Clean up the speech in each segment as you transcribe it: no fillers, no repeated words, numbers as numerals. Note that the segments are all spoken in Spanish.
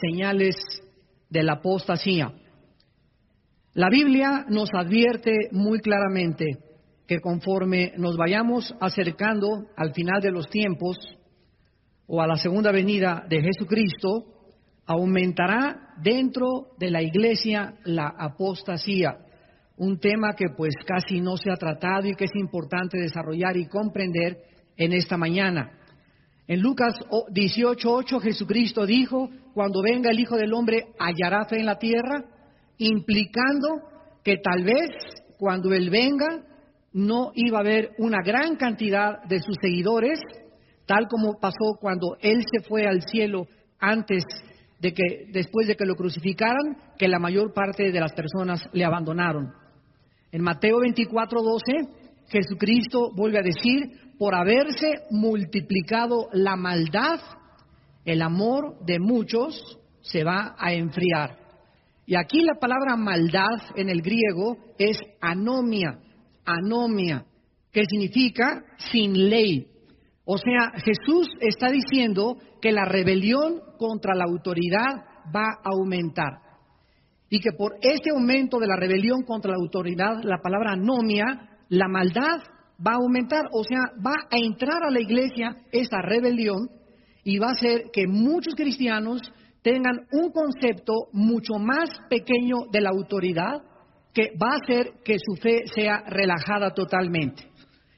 señales de la apostasía. La Biblia nos advierte muy claramente que conforme nos vayamos acercando al final de los tiempos o a la segunda venida de Jesucristo, aumentará dentro de la iglesia la apostasía, un tema que pues casi no se ha tratado y que es importante desarrollar y comprender en esta mañana. En Lucas 18:8 Jesucristo dijo: cuando venga el Hijo del Hombre, ¿hallará fe en la tierra? Implicando que tal vez cuando Él venga no iba a haber una gran cantidad de sus seguidores, tal como pasó cuando Él se fue al cielo después de que lo crucificaran, que la mayor parte de las personas le abandonaron. En Mateo 24:12 Jesucristo vuelve a decir: por haberse multiplicado la maldad, el amor de muchos se va a enfriar. Y aquí la palabra maldad en el griego es anomia, que significa sin ley. O sea, Jesús está diciendo que la rebelión contra la autoridad va a aumentar. Y que por este aumento de la rebelión contra la autoridad, la palabra anomia, la maldad va a aumentar. O sea, va a entrar a la iglesia esta rebelión y va a hacer que muchos cristianos tengan un concepto mucho más pequeño de la autoridad, que va a hacer que su fe sea relajada totalmente.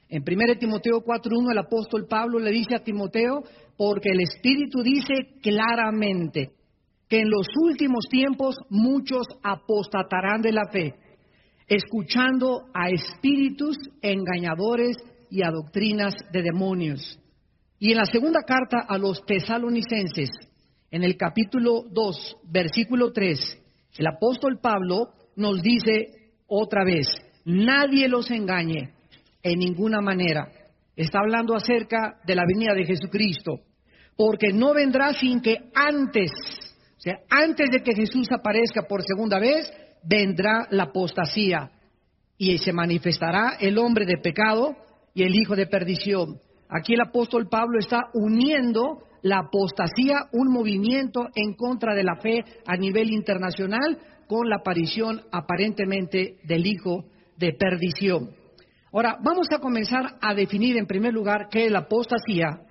En 1 Timoteo 4:1 el apóstol Pablo le dice a Timoteo: porque el Espíritu dice claramente que en los últimos tiempos muchos apostatarán de la fe, escuchando a espíritus engañadores y a doctrinas de demonios. Y en la segunda carta a los tesalonicenses, en el capítulo 2, versículo 3, el apóstol Pablo nos dice otra vez: nadie los engañe en ninguna manera. Está hablando acerca de la venida de Jesucristo, porque no vendrá sin que antes de que Jesús aparezca por segunda vez, vendrá la apostasía y se manifestará el hombre de pecado y el hijo de perdición. Aquí el apóstol Pablo está uniendo la apostasía, un movimiento en contra de la fe a nivel internacional, con la aparición aparentemente del hijo de perdición. Ahora, vamos a comenzar a definir en primer lugar qué es la apostasía,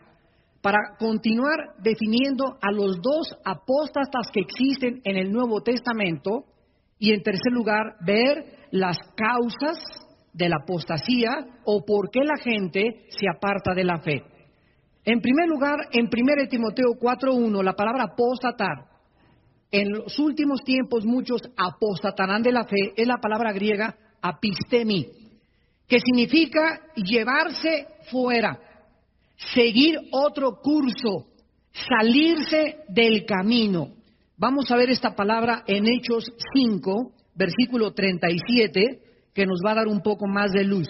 para continuar definiendo a los dos apóstatas que existen en el Nuevo Testamento, y en tercer lugar, ver las causas de la apostasía o por qué la gente se aparta de la fe. En primer lugar, en 1 Timoteo 4:1, la palabra apostatar, en los últimos tiempos muchos apostatarán de la fe, es la palabra griega apistemi, que significa llevarse fuera, seguir otro curso, salirse del camino. Vamos a ver esta palabra en Hechos 5, versículo 37, que nos va a dar un poco más de luz.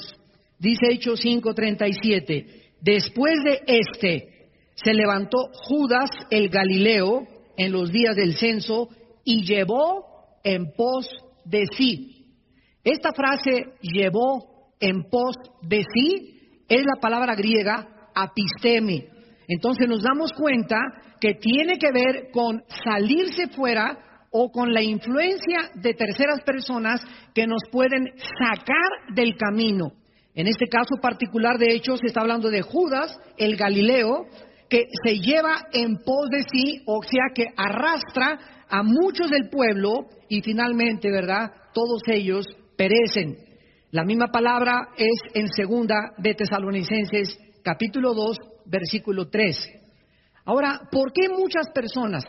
Dice Hechos 5:37, después de se levantó Judas el Galileo en los días del censo y llevó en pos de sí. Esta frase, llevó en pos de sí, es la palabra griega apistemi. Entonces nos damos cuenta que tiene que ver con salirse fuera o con la influencia de terceras personas que nos pueden sacar del camino. En este caso particular de Hechos se está hablando de Judas, el Galileo, que se lleva en pos de sí, o sea que arrastra a muchos del pueblo y finalmente, ¿verdad?, todos ellos perecen. La misma palabra es en segunda de Tesalonicenses, capítulo 2, versículo 3. Ahora, ¿por qué muchas personas,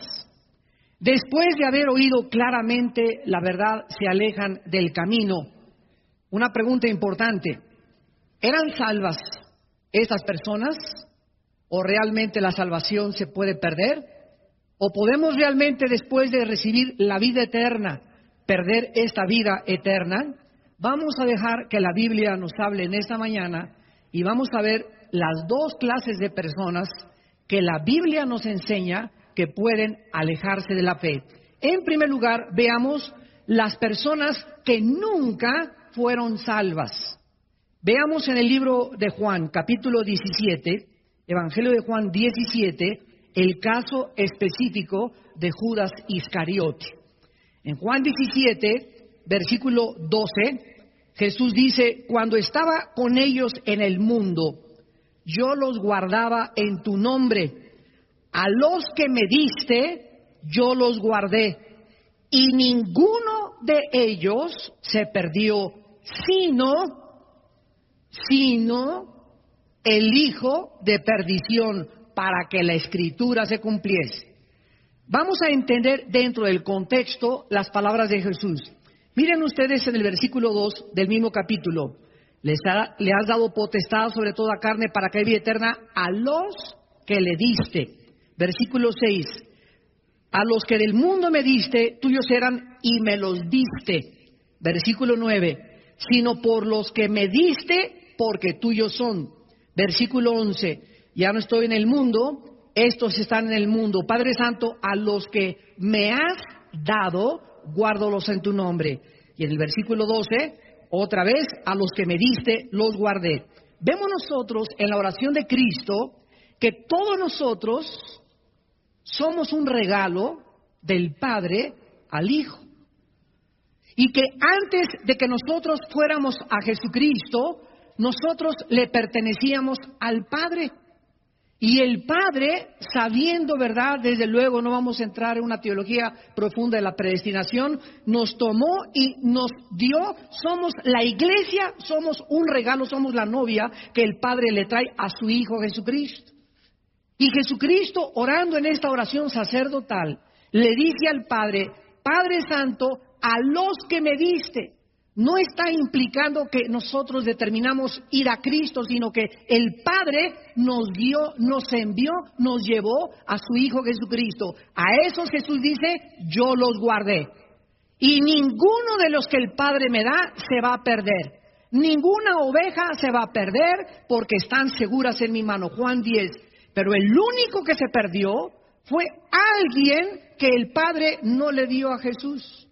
después de haber oído claramente la verdad, se alejan del camino? Una pregunta importante: ¿eran salvas estas personas? ¿O realmente la salvación se puede perder? ¿O podemos realmente, después de recibir la vida eterna, perder esta vida eterna? Vamos a dejar que la Biblia nos hable en esta mañana y vamos a ver las dos clases de personas que la Biblia nos enseña que pueden alejarse de la fe. En primer lugar, veamos las personas que nunca fueron salvas. Veamos en el libro de Juan, capítulo 17, Evangelio de Juan 17, el caso específico de Judas Iscariote. En Juan 17, versículo 12, Jesús dice: cuando estaba con ellos en el mundo, yo los guardaba en tu nombre. A los que me diste, yo los guardé. Y ninguno de ellos se perdió, sino el hijo de perdición, para que la Escritura se cumpliese. Vamos a entender dentro del contexto las palabras de Jesús. Miren ustedes en el versículo 2 del mismo capítulo: le has dado potestad sobre toda carne para que haya vida eterna a los que le diste. Versículo 6: a los que del mundo me diste, tuyos eran y me los diste. Versículo 9: sino por los que me diste, porque tuyos son. Versículo 11: ya no estoy en el mundo, estos están en el mundo. Padre Santo, a los que me has dado, guárdalos en tu nombre. Y en el versículo 12, otra vez: a los que me diste, los guardé. Vemos nosotros en la oración de Cristo que todos nosotros somos un regalo del Padre al Hijo. Y que antes de que nosotros fuéramos a Jesucristo, nosotros le pertenecíamos al Padre. Y el Padre, sabiendo, ¿verdad? Desde luego no vamos a entrar en una teología profunda de la predestinación, nos tomó y nos dio, somos la iglesia, somos un regalo, somos la novia que el Padre le trae a su Hijo Jesucristo. Y Jesucristo, orando en esta oración sacerdotal, le dice al Padre: Padre Santo, a los que me diste. No está implicando que nosotros determinamos ir a Cristo, sino que el Padre nos dio, nos envió, nos llevó a su Hijo Jesucristo. A esos Jesús dice: yo los guardé. Y ninguno de los que el Padre me da se va a perder. Ninguna oveja se va a perder porque están seguras en mi mano. Juan 10. Pero el único que se perdió fue alguien que el Padre no le dio a Jesús,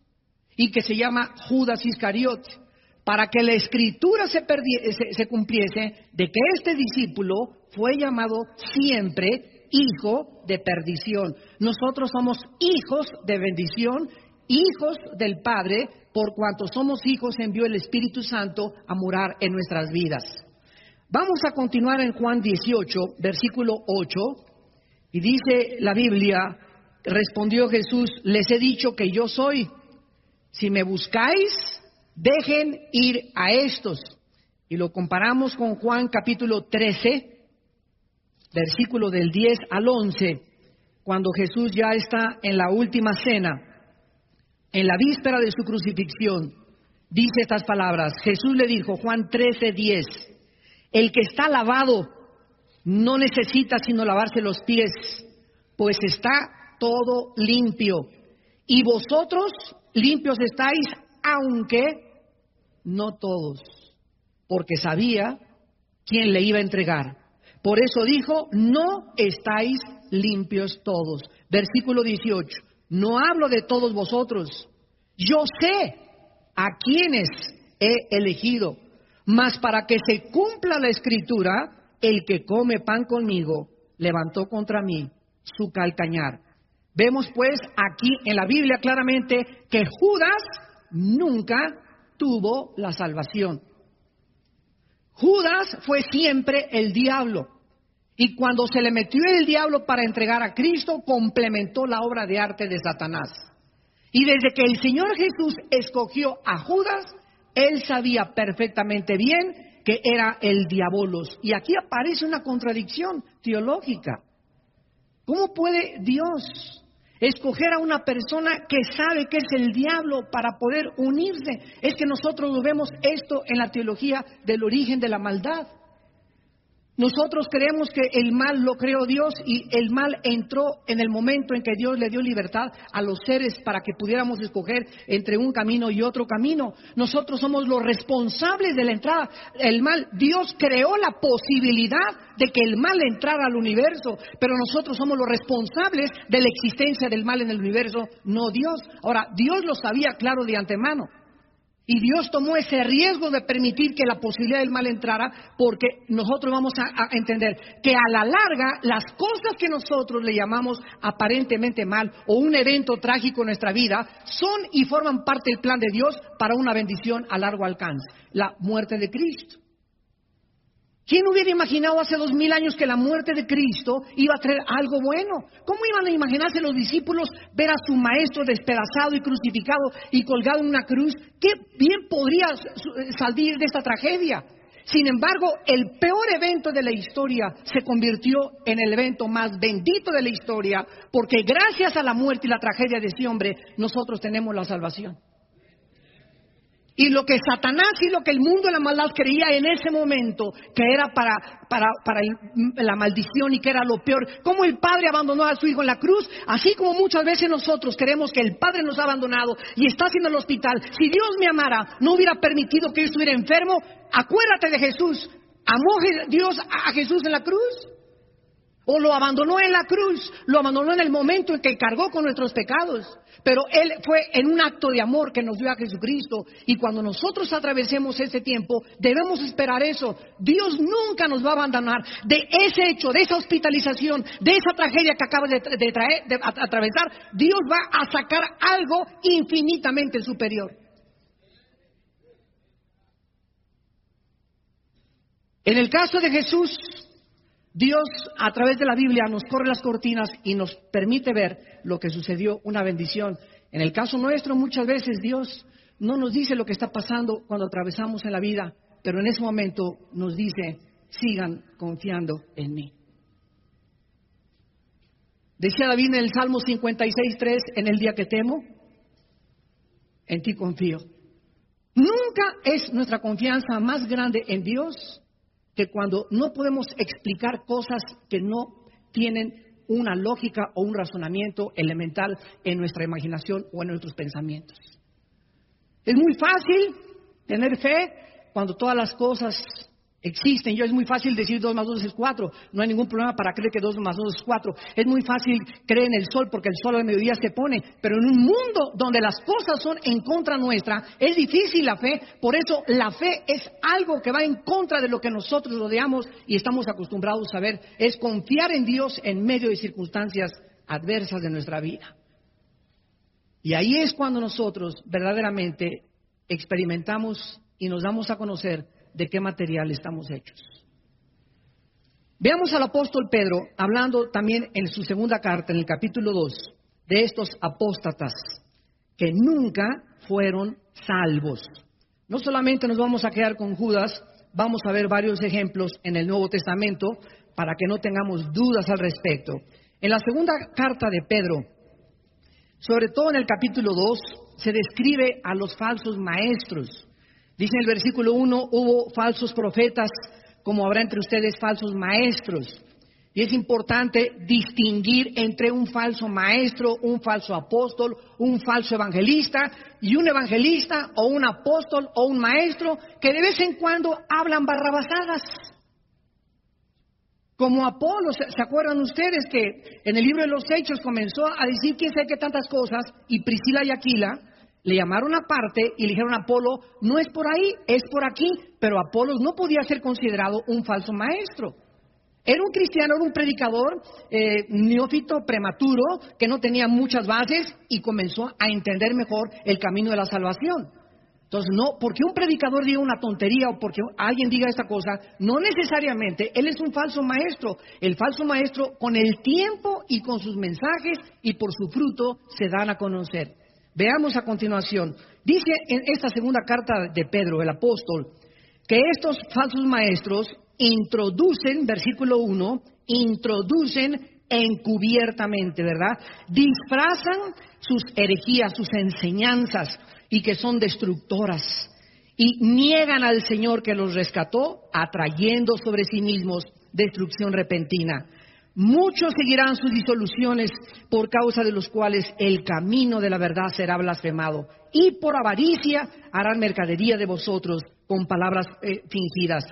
y que se llama Judas Iscariote, para que la Escritura se cumpliese de que este discípulo fue llamado siempre hijo de perdición. Nosotros somos hijos de bendición, hijos del Padre, por cuanto somos hijos envió el Espíritu Santo a morar en nuestras vidas. Vamos a continuar en Juan 18, versículo 8, y dice la Biblia: respondió Jesús: les he dicho que yo soy. Si me buscáis, dejen ir a estos. Y lo comparamos con Juan capítulo 13, versículo del 10 al 11, cuando Jesús ya está en la última cena, en la víspera de su crucifixión. Dice estas palabras. Jesús le dijo, Juan 13, 10: el que está lavado no necesita sino lavarse los pies, pues está todo limpio. Y vosotros limpios estáis, aunque no todos, porque sabía quién le iba a entregar. Por eso dijo: no estáis limpios todos. Versículo 18: no hablo de todos vosotros, yo sé a quienes he elegido, mas para que se cumpla la Escritura, el que come pan conmigo levantó contra mí su calcañar. Vemos pues aquí en la Biblia claramente que Judas nunca tuvo la salvación. Judas fue siempre el diablo. Y cuando se le metió el diablo para entregar a Cristo, complementó la obra de arte de Satanás. Y desde que el Señor Jesús escogió a Judas, Él sabía perfectamente bien que era el diabolos. Y aquí aparece una contradicción teológica. ¿Cómo puede Dios escoger a una persona que sabe que es el diablo para poder unirse? Es que nosotros lo vemos esto en la teología del origen de la maldad. Nosotros creemos que el mal lo creó Dios y el mal entró en el momento en que Dios le dio libertad a los seres para que pudiéramos escoger entre un camino y otro camino. Nosotros somos los responsables de la entrada. El mal, Dios creó la posibilidad de que el mal entrara al universo, pero nosotros somos los responsables de la existencia del mal en el universo, no Dios. Ahora, Dios lo sabía claro de antemano. Y Dios tomó ese riesgo de permitir que la posibilidad del mal entrara, porque nosotros vamos a entender que a la larga las cosas que nosotros le llamamos aparentemente mal o un evento trágico en nuestra vida son y forman parte del plan de Dios para una bendición a largo alcance, la muerte de Cristo. ¿Quién hubiera imaginado hace 2000 años que la muerte de Cristo iba a traer algo bueno? ¿Cómo iban a imaginarse los discípulos ver a su maestro despedazado y crucificado y colgado en una cruz? ¿Qué bien podría salir de esta tragedia? Sin embargo, el peor evento de la historia se convirtió en el evento más bendito de la historia, porque gracias a la muerte y la tragedia de ese hombre, nosotros tenemos la salvación. Y lo que Satanás y lo que el mundo de la maldad creía en ese momento, que era para la maldición y que era lo peor, como el Padre abandonó a su Hijo en la cruz, así como muchas veces nosotros creemos que el Padre nos ha abandonado y está haciendo el hospital. Si Dios me amara, no hubiera permitido que yo estuviera enfermo. Acuérdate de Jesús. ¿Amó Dios a Jesús en la cruz? ¿O lo abandonó en la cruz? Lo abandonó en el momento en que cargó con nuestros pecados. Pero Él fue en un acto de amor que nos dio a Jesucristo. Y cuando nosotros atravesemos ese tiempo, debemos esperar eso. Dios nunca nos va a abandonar. De ese hecho, de esa hospitalización, de esa tragedia que acaba de atravesar, Dios va a sacar algo infinitamente superior. En el caso de Jesús, Dios a través de la Biblia nos corre las cortinas y nos permite ver lo que sucedió, una bendición. En el caso nuestro muchas veces Dios no nos dice lo que está pasando cuando atravesamos en la vida, pero en ese momento nos dice, sigan confiando en mí. Decía David en el Salmo 56:3, en el día que temo, en ti confío. Nunca es nuestra confianza más grande en Dios que cuando no podemos explicar cosas que no tienen una lógica o un razonamiento elemental en nuestra imaginación o en nuestros pensamientos. Es muy fácil tener fe cuando todas las cosas existen. Es muy fácil decir 2 más 2 es 4. No hay ningún problema para creer que 2 más 2 es 4. Es muy fácil creer en el sol porque el sol al mediodía se pone. Pero en un mundo donde las cosas son en contra nuestra, es difícil la fe. Por eso la fe es algo que va en contra de lo que nosotros rodeamos y estamos acostumbrados a ver. Es confiar en Dios en medio de circunstancias adversas de nuestra vida. Y ahí es cuando nosotros verdaderamente experimentamos y nos damos a conocer de qué material estamos hechos. Veamos al apóstol Pedro hablando también en su segunda carta, en el capítulo 2, de estos apóstatas que nunca fueron salvos. No solamente nos vamos a quedar con Judas, vamos a ver varios ejemplos en el Nuevo Testamento para que no tengamos dudas al respecto. En la segunda carta de Pedro, sobre todo en el capítulo 2, se describe a los falsos maestros. Dice en el versículo 1, hubo falsos profetas, como habrá entre ustedes falsos maestros. Y es importante distinguir entre un falso maestro, un falso apóstol, un falso evangelista, y un evangelista o un apóstol o un maestro que de vez en cuando hablan barrabasadas. Como Apolo, ¿se acuerdan ustedes que en el libro de los Hechos comenzó a decir quién sabe qué tantas cosas? Y Priscila y Aquila le llamaron aparte y le dijeron a Apolo, no es por ahí, es por aquí. Pero Apolos no podía ser considerado un falso maestro. Era un cristiano, era un predicador neófito, prematuro, que no tenía muchas bases y comenzó a entender mejor el camino de la salvación. Entonces, no, porque un predicador diga una tontería o porque alguien diga esta cosa, no necesariamente él es un falso maestro. El falso maestro, con el tiempo y con sus mensajes y por su fruto, se dan a conocer. Veamos a continuación. Dice en esta segunda carta de Pedro, el apóstol, que estos falsos maestros introducen, versículo 1, introducen encubiertamente, ¿verdad? Disfrazan sus herejías, sus enseñanzas, y que son destructoras, y niegan al Señor que los rescató, atrayendo sobre sí mismos destrucción repentina. Muchos seguirán sus disoluciones, por causa de los cuales el camino de la verdad será blasfemado, y por avaricia harán mercadería de vosotros con palabras fingidas.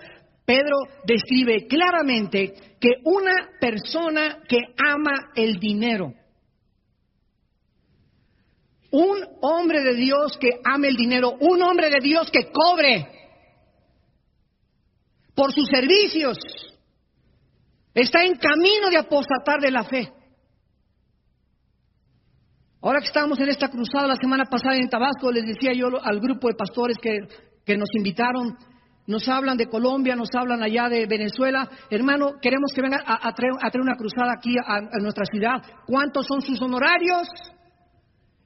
Pedro describe claramente que una persona que ama el dinero Un hombre de Dios que ame el dinero, un hombre de Dios que cobre por sus servicios, está en camino de apostatar de la fe. Ahora que estábamos en esta cruzada la semana pasada en Tabasco, les decía yo al grupo de pastores que nos invitaron, nos hablan de Colombia, nos hablan allá de Venezuela. Hermano, queremos que vengan a traer una cruzada aquí a nuestra ciudad. ¿Cuántos son sus honorarios?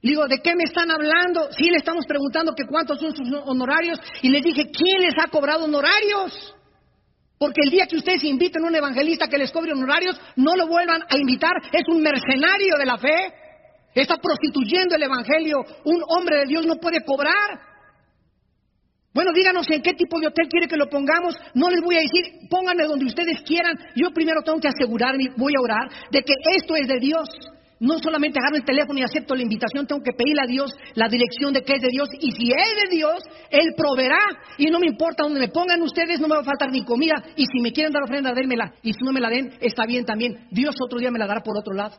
Digo, ¿de qué me están hablando? Sí, le estamos preguntando que cuántos son sus honorarios. Y les dije, ¿quién les ha cobrado honorarios? Porque el día que ustedes inviten a un evangelista que les cobre honorarios, no lo vuelvan a invitar. Es un mercenario de la fe. Está prostituyendo el evangelio. Un hombre de Dios no puede cobrar. Bueno, díganos en qué tipo de hotel quiere que lo pongamos. No les voy a decir, pónganme donde ustedes quieran. Yo primero tengo que asegurarme, voy a orar, de que esto es de Dios. No solamente agarro el teléfono y acepto la invitación, tengo que pedirle a Dios la dirección de que es de Dios. Y si es de Dios, Él proveerá. Y no me importa donde me pongan ustedes, no me va a faltar ni comida. Y si me quieren dar ofrenda, dénmela. Y si no me la den, está bien también. Dios otro día me la dará por otro lado.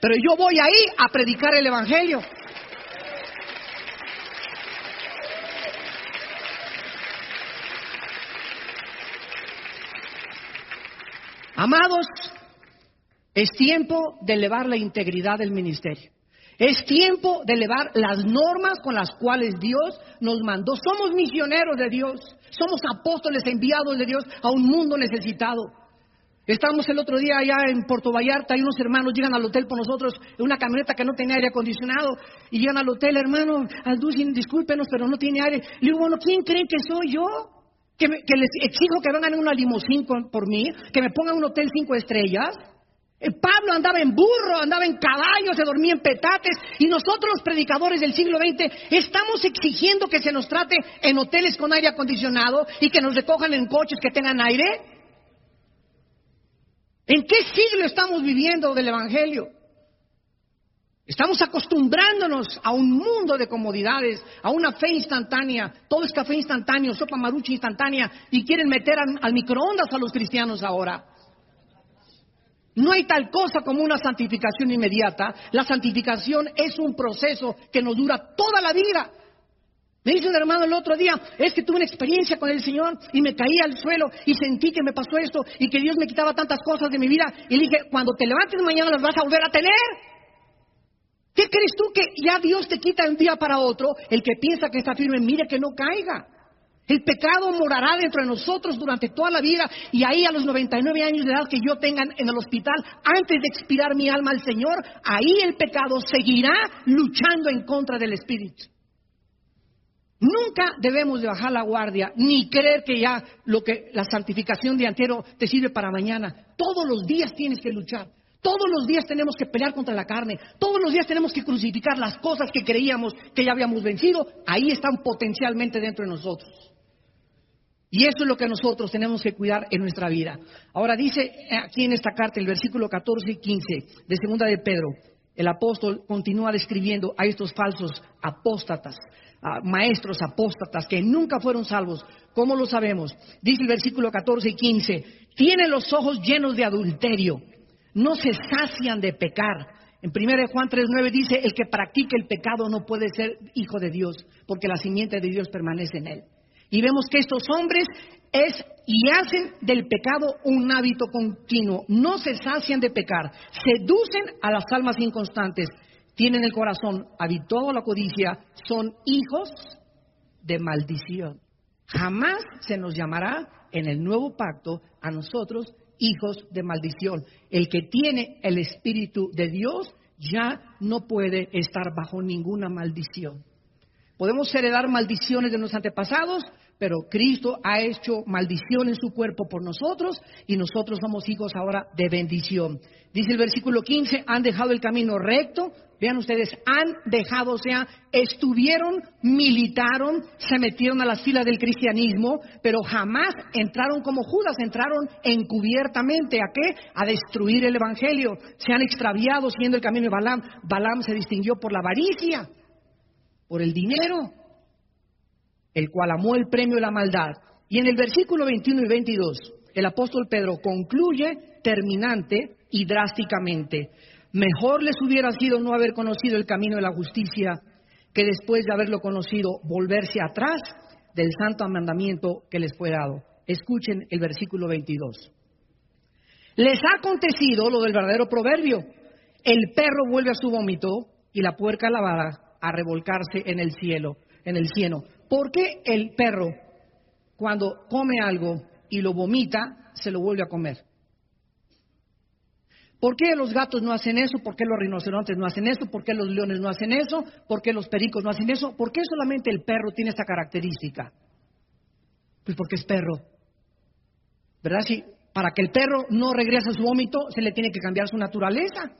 Pero yo voy ahí a predicar el evangelio. Amados, es tiempo de elevar la integridad del ministerio. Es tiempo de elevar las normas con las cuales Dios nos mandó. Somos misioneros de Dios. Somos apóstoles enviados de Dios a un mundo necesitado. Estábamos el otro día allá en Puerto Vallarta y unos hermanos llegan al hotel por nosotros en una camioneta que no tenía aire acondicionado. Y llegan al hotel, hermano, Alducin, discúlpenos, pero no tiene aire. Le digo, bueno, ¿quién creen que soy yo? Que les exijo que vengan en una limusín por mí, que me pongan un hotel 5 estrellas. Pablo andaba en burro, andaba en caballo, se dormía en petates. Y nosotros los predicadores del siglo XX estamos exigiendo que se nos trate en hoteles con aire acondicionado y que nos recojan en coches que tengan aire. ¿En qué siglo estamos viviendo del evangelio? Estamos acostumbrándonos a un mundo de comodidades, a una fe instantánea. Todo es café instantáneo, sopa marucha instantánea. Y quieren meter al microondas a los cristianos ahora. No hay tal cosa como una santificación inmediata. La santificación es un proceso que nos dura toda la vida. Me dice un hermano el otro día, es que tuve una experiencia con el Señor y me caí al suelo y sentí que me pasó esto y que Dios me quitaba tantas cosas de mi vida. Y le dije, cuando te levantes mañana las vas a volver a tener. ¿Qué crees tú que ya Dios te quita de un día para otro? El que piensa que está firme, mire que no caiga. El pecado morará dentro de nosotros durante toda la vida y ahí a los 99 años de edad que yo tenga en el hospital, antes de expirar mi alma al Señor, ahí el pecado seguirá luchando en contra del Espíritu. Nunca debemos de bajar la guardia, ni creer que ya la santificación de antiero te sirve para mañana. Todos los días tienes que luchar. Todos los días tenemos que pelear contra la carne. Todos los días tenemos que crucificar las cosas que creíamos que ya habíamos vencido. Ahí están potencialmente dentro de nosotros. Y eso es lo que nosotros tenemos que cuidar en nuestra vida. Ahora dice aquí en esta carta, el versículo 14 y 15 de segunda de Pedro, el apóstol continúa describiendo a estos falsos apóstatas, maestros apóstatas que nunca fueron salvos. ¿Cómo lo sabemos? Dice el versículo 14 y 15, tienen los ojos llenos de adulterio, no se sacian de pecar. En 1 Juan 3:9 dice, el que practica el pecado no puede ser hijo de Dios, porque la simiente de Dios permanece en él. Y vemos que estos hombres hacen del pecado un hábito continuo, no se sacian de pecar, seducen a las almas inconstantes, tienen el corazón habituado a la codicia, son hijos de maldición. Jamás se nos llamará en el nuevo pacto a nosotros hijos de maldición. El que tiene el Espíritu de Dios ya no puede estar bajo ninguna maldición. Podemos heredar maldiciones de nuestros antepasados, pero Cristo ha hecho maldición en su cuerpo por nosotros y nosotros somos hijos ahora de bendición. Dice el versículo 15, han dejado el camino recto. Vean ustedes, han dejado, o sea, estuvieron, militaron, se metieron a las filas del cristianismo, pero jamás entraron como Judas, entraron encubiertamente. ¿A qué? A destruir el evangelio. Se han extraviado siguiendo el camino de Balaam. Balaam se distinguió por la avaricia, por el dinero, el cual amó el premio de la maldad. Y en el versículo 21 y 22, el apóstol Pedro concluye terminante y drásticamente. Mejor les hubiera sido no haber conocido el camino de la justicia que después de haberlo conocido volverse atrás del santo mandamiento que les fue dado. Escuchen el versículo 22. Les ha acontecido lo del verdadero proverbio: el perro vuelve a su vómito y la puerca lavada a revolcarse en el cielo, en el cieno. ¿Por qué el perro, cuando come algo y lo vomita, se lo vuelve a comer? ¿Por qué los gatos no hacen eso? ¿Por qué los rinocerontes no hacen eso? ¿Por qué los leones no hacen eso? ¿Por qué los pericos no hacen eso? ¿Por qué solamente el perro tiene esta característica? Pues porque es perro, ¿verdad? Si para que el perro no regrese a su vómito, se le tiene que cambiar su naturaleza.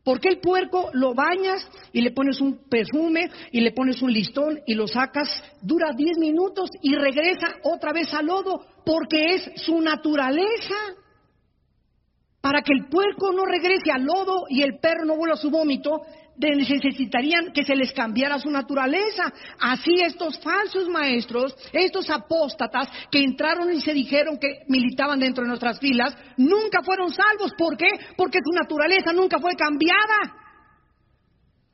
¿Por qué el puerco lo bañas y le pones un perfume y le pones un listón y lo sacas? Dura 10 minutos y regresa otra vez al lodo, porque es su naturaleza. Para que el puerco no regrese al lodo y el perro no vuelva a su vómito, necesitarían que se les cambiara su naturaleza. Así estos falsos maestros, estos apóstatas que entraron y se dijeron que militaban dentro de nuestras filas, nunca fueron salvos. ¿Por qué? Porque su naturaleza nunca fue cambiada.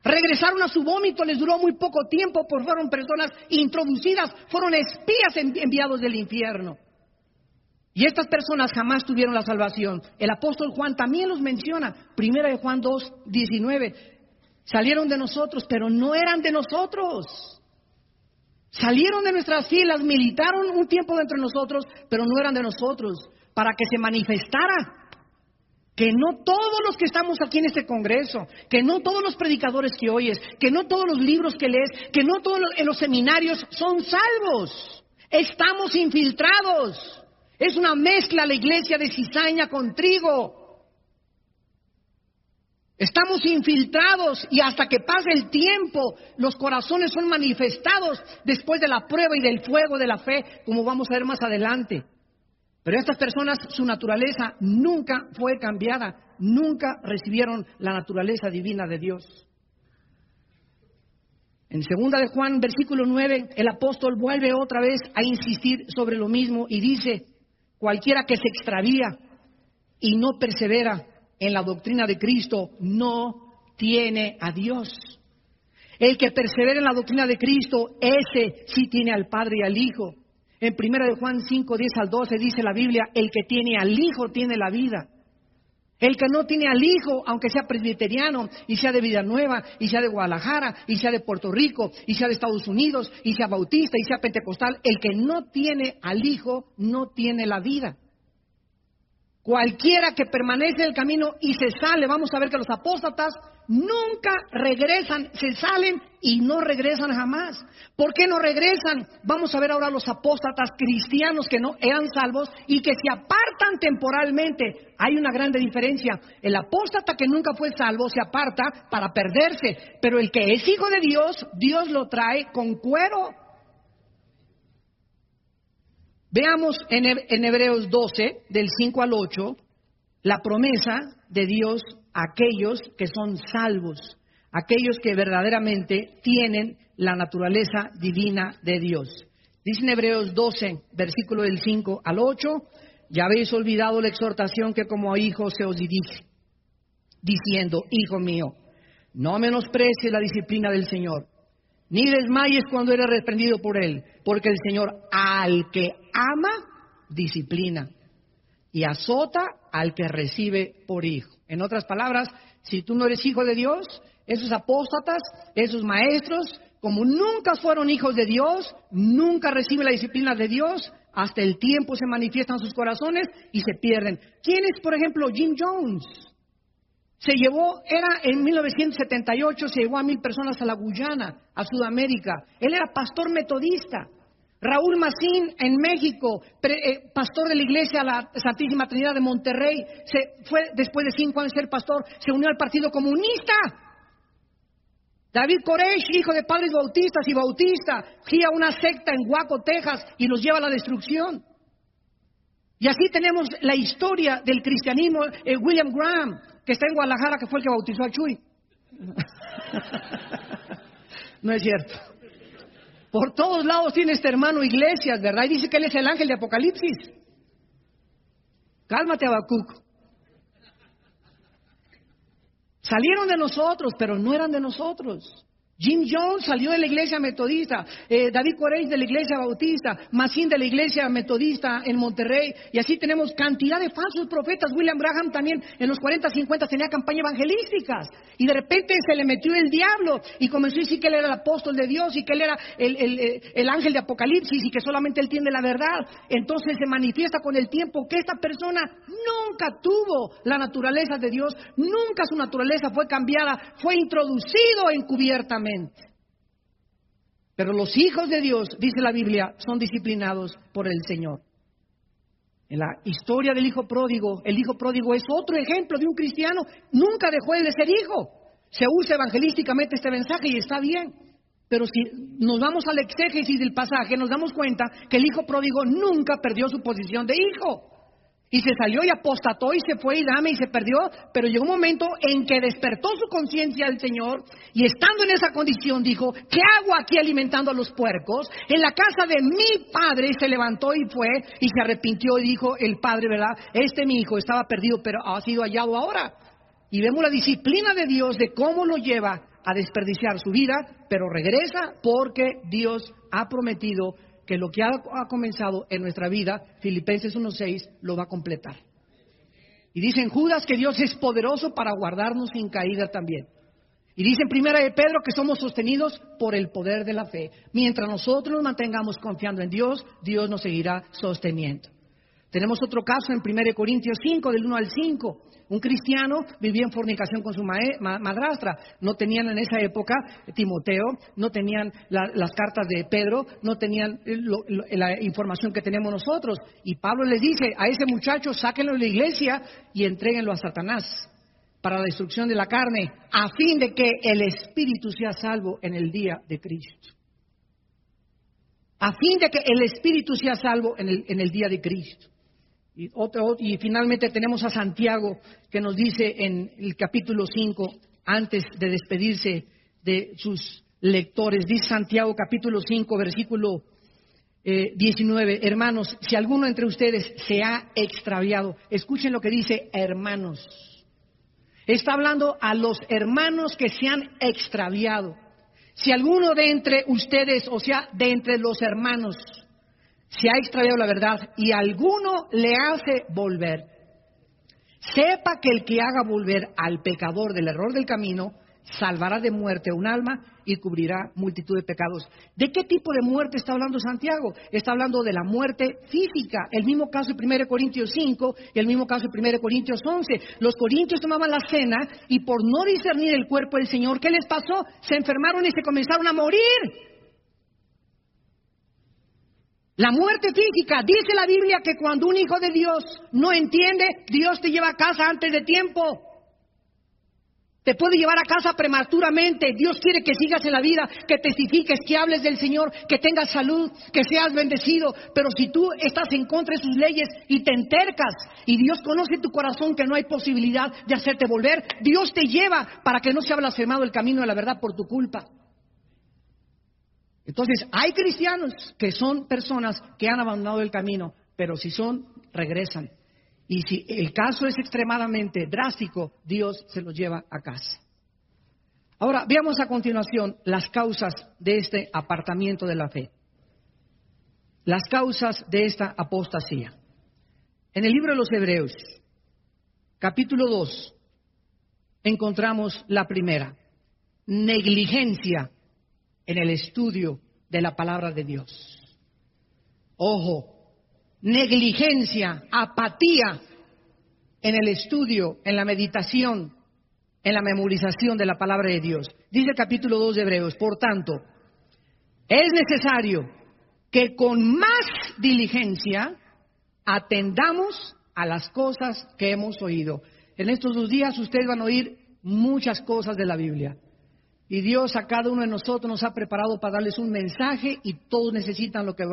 Regresaron a su vómito, les duró muy poco tiempo, porque fueron personas introducidas, fueron espías enviados del infierno. Y estas personas jamás tuvieron la salvación. El apóstol Juan también los menciona. Primera de Juan 2:19. Salieron de nosotros, pero no eran de nosotros. Salieron de nuestras filas, militaron un tiempo dentro de nosotros, pero no eran de nosotros. Para que se manifestara que no todos los que estamos aquí en este congreso, que no todos los predicadores que oyes, que no todos los libros que lees, que no todos en los seminarios son salvos. Estamos infiltrados. Es una mezcla la iglesia de cizaña con trigo. Estamos infiltrados y hasta que pase el tiempo, los corazones son manifestados después de la prueba y del fuego de la fe, como vamos a ver más adelante. Pero estas personas, su naturaleza nunca fue cambiada, nunca recibieron la naturaleza divina de Dios. En 2 de Juan, versículo 9, el apóstol vuelve otra vez a insistir sobre lo mismo y dice: cualquiera que se extravía y no persevera en la doctrina de Cristo no tiene a Dios. El que persevera en la doctrina de Cristo, ese sí tiene al Padre y al Hijo. En 1 de Juan 5:10-12 dice la Biblia: el que tiene al Hijo tiene la vida. El que no tiene al Hijo, aunque sea presbiteriano, y sea de Villanueva, y sea de Guadalajara, y sea de Puerto Rico, y sea de Estados Unidos, y sea bautista, y sea pentecostal, el que no tiene al Hijo no tiene la vida. Cualquiera que permanece en el camino y se sale, vamos a ver que los apóstatas nunca regresan, se salen y no regresan jamás. ¿Por qué no regresan? Vamos a ver ahora los apóstatas cristianos que no eran salvos y que se apartan temporalmente. Hay una grande diferencia. El apóstata que nunca fue salvo se aparta para perderse, pero el que es hijo de Dios, Dios lo trae con cuero. Veamos en Hebreos 12, del 5 al 8, la promesa de Dios a aquellos que son salvos, aquellos que verdaderamente tienen la naturaleza divina de Dios. Dice en Hebreos 12, versículo del 5 al 8, ya habéis olvidado la exhortación que como a hijos se os dirige, diciendo: hijo mío, no menosprecies la disciplina del Señor, ni desmayes cuando eres reprendido por Él, porque el Señor al que ama, disciplina, y azota al que recibe por hijo. En otras palabras, si tú no eres hijo de Dios, esos apóstatas, esos maestros, como nunca fueron hijos de Dios, nunca reciben la disciplina de Dios, hasta el tiempo se manifiestan sus corazones y se pierden. ¿Quién es, por ejemplo, Jim Jones? Era en 1978, se llevó a 1,000 personas a la Guyana, a Sudamérica. Él era pastor metodista. Raúl Macín en México, pastor de la iglesia La Santísima Trinidad de Monterrey, se fue después de 5 años de ser pastor, se unió al Partido Comunista. David Koresh, hijo de padres bautistas y bautista, guía una secta en Waco, Texas, y los lleva a la destrucción. Y así tenemos la historia del cristianismo. William Graham, que está en Guadalajara, que fue el que bautizó a Chuy. No es cierto. Por todos lados tiene este hermano iglesias, ¿verdad? Y dice que él es el ángel de Apocalipsis. Cálmate, Habacuc. Salieron de nosotros, pero no eran de nosotros. Jim Jones salió de la iglesia metodista, David Corey de la iglesia bautista, Massín de la iglesia metodista en Monterrey, y así tenemos cantidad de falsos profetas. William Branham también en los 40, 50 tenía campañas evangelísticas, y de repente se le metió el diablo y comenzó a decir que él era el apóstol de Dios y que él era el ángel de Apocalipsis y que solamente él tiene la verdad. Entonces se manifiesta con el tiempo que esta persona nunca tuvo la naturaleza de Dios, nunca su naturaleza fue cambiada, fue introducido encubiertamente. Pero los hijos de Dios, dice la Biblia, son disciplinados por el Señor. En la historia del hijo pródigo, el hijo pródigo es otro ejemplo de un cristiano. Nunca dejó de ser hijo. Se usa evangelísticamente este mensaje y está bien. Pero si nos vamos al exégesis del pasaje, nos damos cuenta que el hijo pródigo nunca perdió su posición de hijo. Y se salió y apostató y se fue y dame y se perdió, pero llegó un momento en que despertó su conciencia al Señor y estando en esa condición dijo, ¿qué hago aquí alimentando a los puercos? En la casa de mi padre. Se levantó y fue y se arrepintió y dijo el padre, ¿verdad? Mi hijo estaba perdido, pero ha sido hallado ahora. Y vemos la disciplina de Dios de cómo lo lleva a desperdiciar su vida, pero regresa porque Dios ha prometido que lo que ha comenzado en nuestra vida, Filipenses 1:6, lo va a completar. Y dice en Judas que Dios es poderoso para guardarnos sin caída también. Y dice en Primera de Pedro que somos sostenidos por el poder de la fe. Mientras nosotros nos mantengamos confiando en Dios, Dios nos seguirá sosteniendo. Tenemos otro caso en 1 Corintios 5, del 1 al 5. Un cristiano vivía en fornicación con su madrastra. No tenían en esa época Timoteo, no tenían las cartas de Pedro, no tenían la información que tenemos nosotros. Y Pablo les dice, a ese muchacho sáquenlo de la iglesia y entréguenlo a Satanás para la destrucción de la carne, a fin de que el espíritu sea salvo en el día de Cristo. A fin de que el espíritu sea salvo en el día de Cristo. Y finalmente tenemos a Santiago que nos dice en el capítulo 5, antes de despedirse de sus lectores, dice Santiago capítulo 5, versículo 19, hermanos, si alguno entre ustedes se ha extraviado, escuchen lo que dice hermanos. Está hablando a los hermanos que se han extraviado. Si alguno de entre ustedes, o sea, de entre los hermanos, se ha extraviado la verdad y alguno le hace volver, sepa que el que haga volver al pecador del error del camino, salvará de muerte un alma y cubrirá multitud de pecados. ¿De qué tipo de muerte está hablando Santiago? Está hablando de la muerte física. El mismo caso de 1 Corintios 5 y el mismo caso de 1 Corintios 11. Los corintios tomaban la cena y por no discernir el cuerpo del Señor, ¿qué les pasó? Se enfermaron y se comenzaron a morir. La muerte física, dice la Biblia que cuando un hijo de Dios no entiende, Dios te lleva a casa antes de tiempo. Te puede llevar a casa prematuramente. Dios quiere que sigas en la vida, que testifiques, que hables del Señor, que tengas salud, que seas bendecido. Pero si tú estás en contra de sus leyes y te entercas, y Dios conoce tu corazón que no hay posibilidad de hacerte volver, Dios te lleva para que no sea blasfemado el camino de la verdad por tu culpa. Entonces, hay cristianos que son personas que han abandonado el camino, pero si regresan. Y si el caso es extremadamente drástico, Dios se los lleva a casa. Ahora, veamos a continuación las causas de este apartamiento de la fe. Las causas de esta apostasía. En el libro de los Hebreos, capítulo 2, encontramos la primera: negligencia en el estudio de la palabra de Dios. Ojo, negligencia, apatía en el estudio, en la meditación, en la memorización de la palabra de Dios. Dice el capítulo 2 de Hebreos, por tanto, es necesario que con más diligencia atendamos a las cosas que hemos oído. En estos 2 días ustedes van a oír muchas cosas de la Biblia. Y Dios a cada uno de nosotros nos ha preparado para darles un mensaje y todos necesitan lo que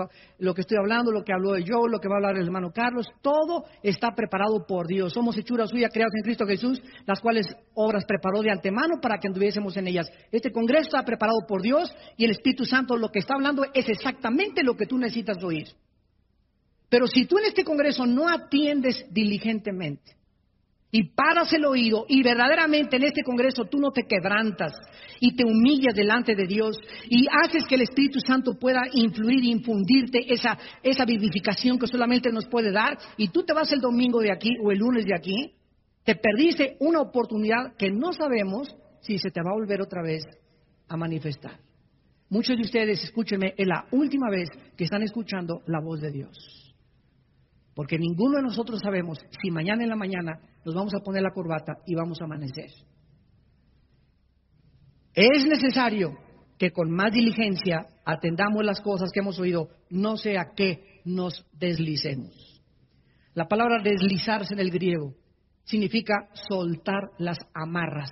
estoy hablando, lo que habló yo, lo que va a hablar el hermano Carlos. Todo está preparado por Dios. Somos hechura suya, creados en Cristo Jesús, las cuales obras preparó de antemano para que anduviésemos en ellas. Este congreso está preparado por Dios y el Espíritu Santo lo que está hablando es exactamente lo que tú necesitas oír. Pero si tú en este congreso no atiendes diligentemente y paras el oído y verdaderamente en este congreso tú no te quebrantas y te humillas delante de Dios y haces que el Espíritu Santo pueda influir e infundirte esa vivificación que solamente nos puede dar, y tú te vas el domingo de aquí o el lunes de aquí, te perdiste una oportunidad que no sabemos si se te va a volver otra vez a manifestar. Muchos de ustedes, escúchenme, es la última vez que están escuchando la voz de Dios. Porque ninguno de nosotros sabemos si mañana en la mañana nos vamos a poner la corbata y vamos a amanecer. Es necesario que con más diligencia atendamos las cosas que hemos oído, no sea que nos deslicemos. La palabra deslizarse en el griego significa soltar las amarras.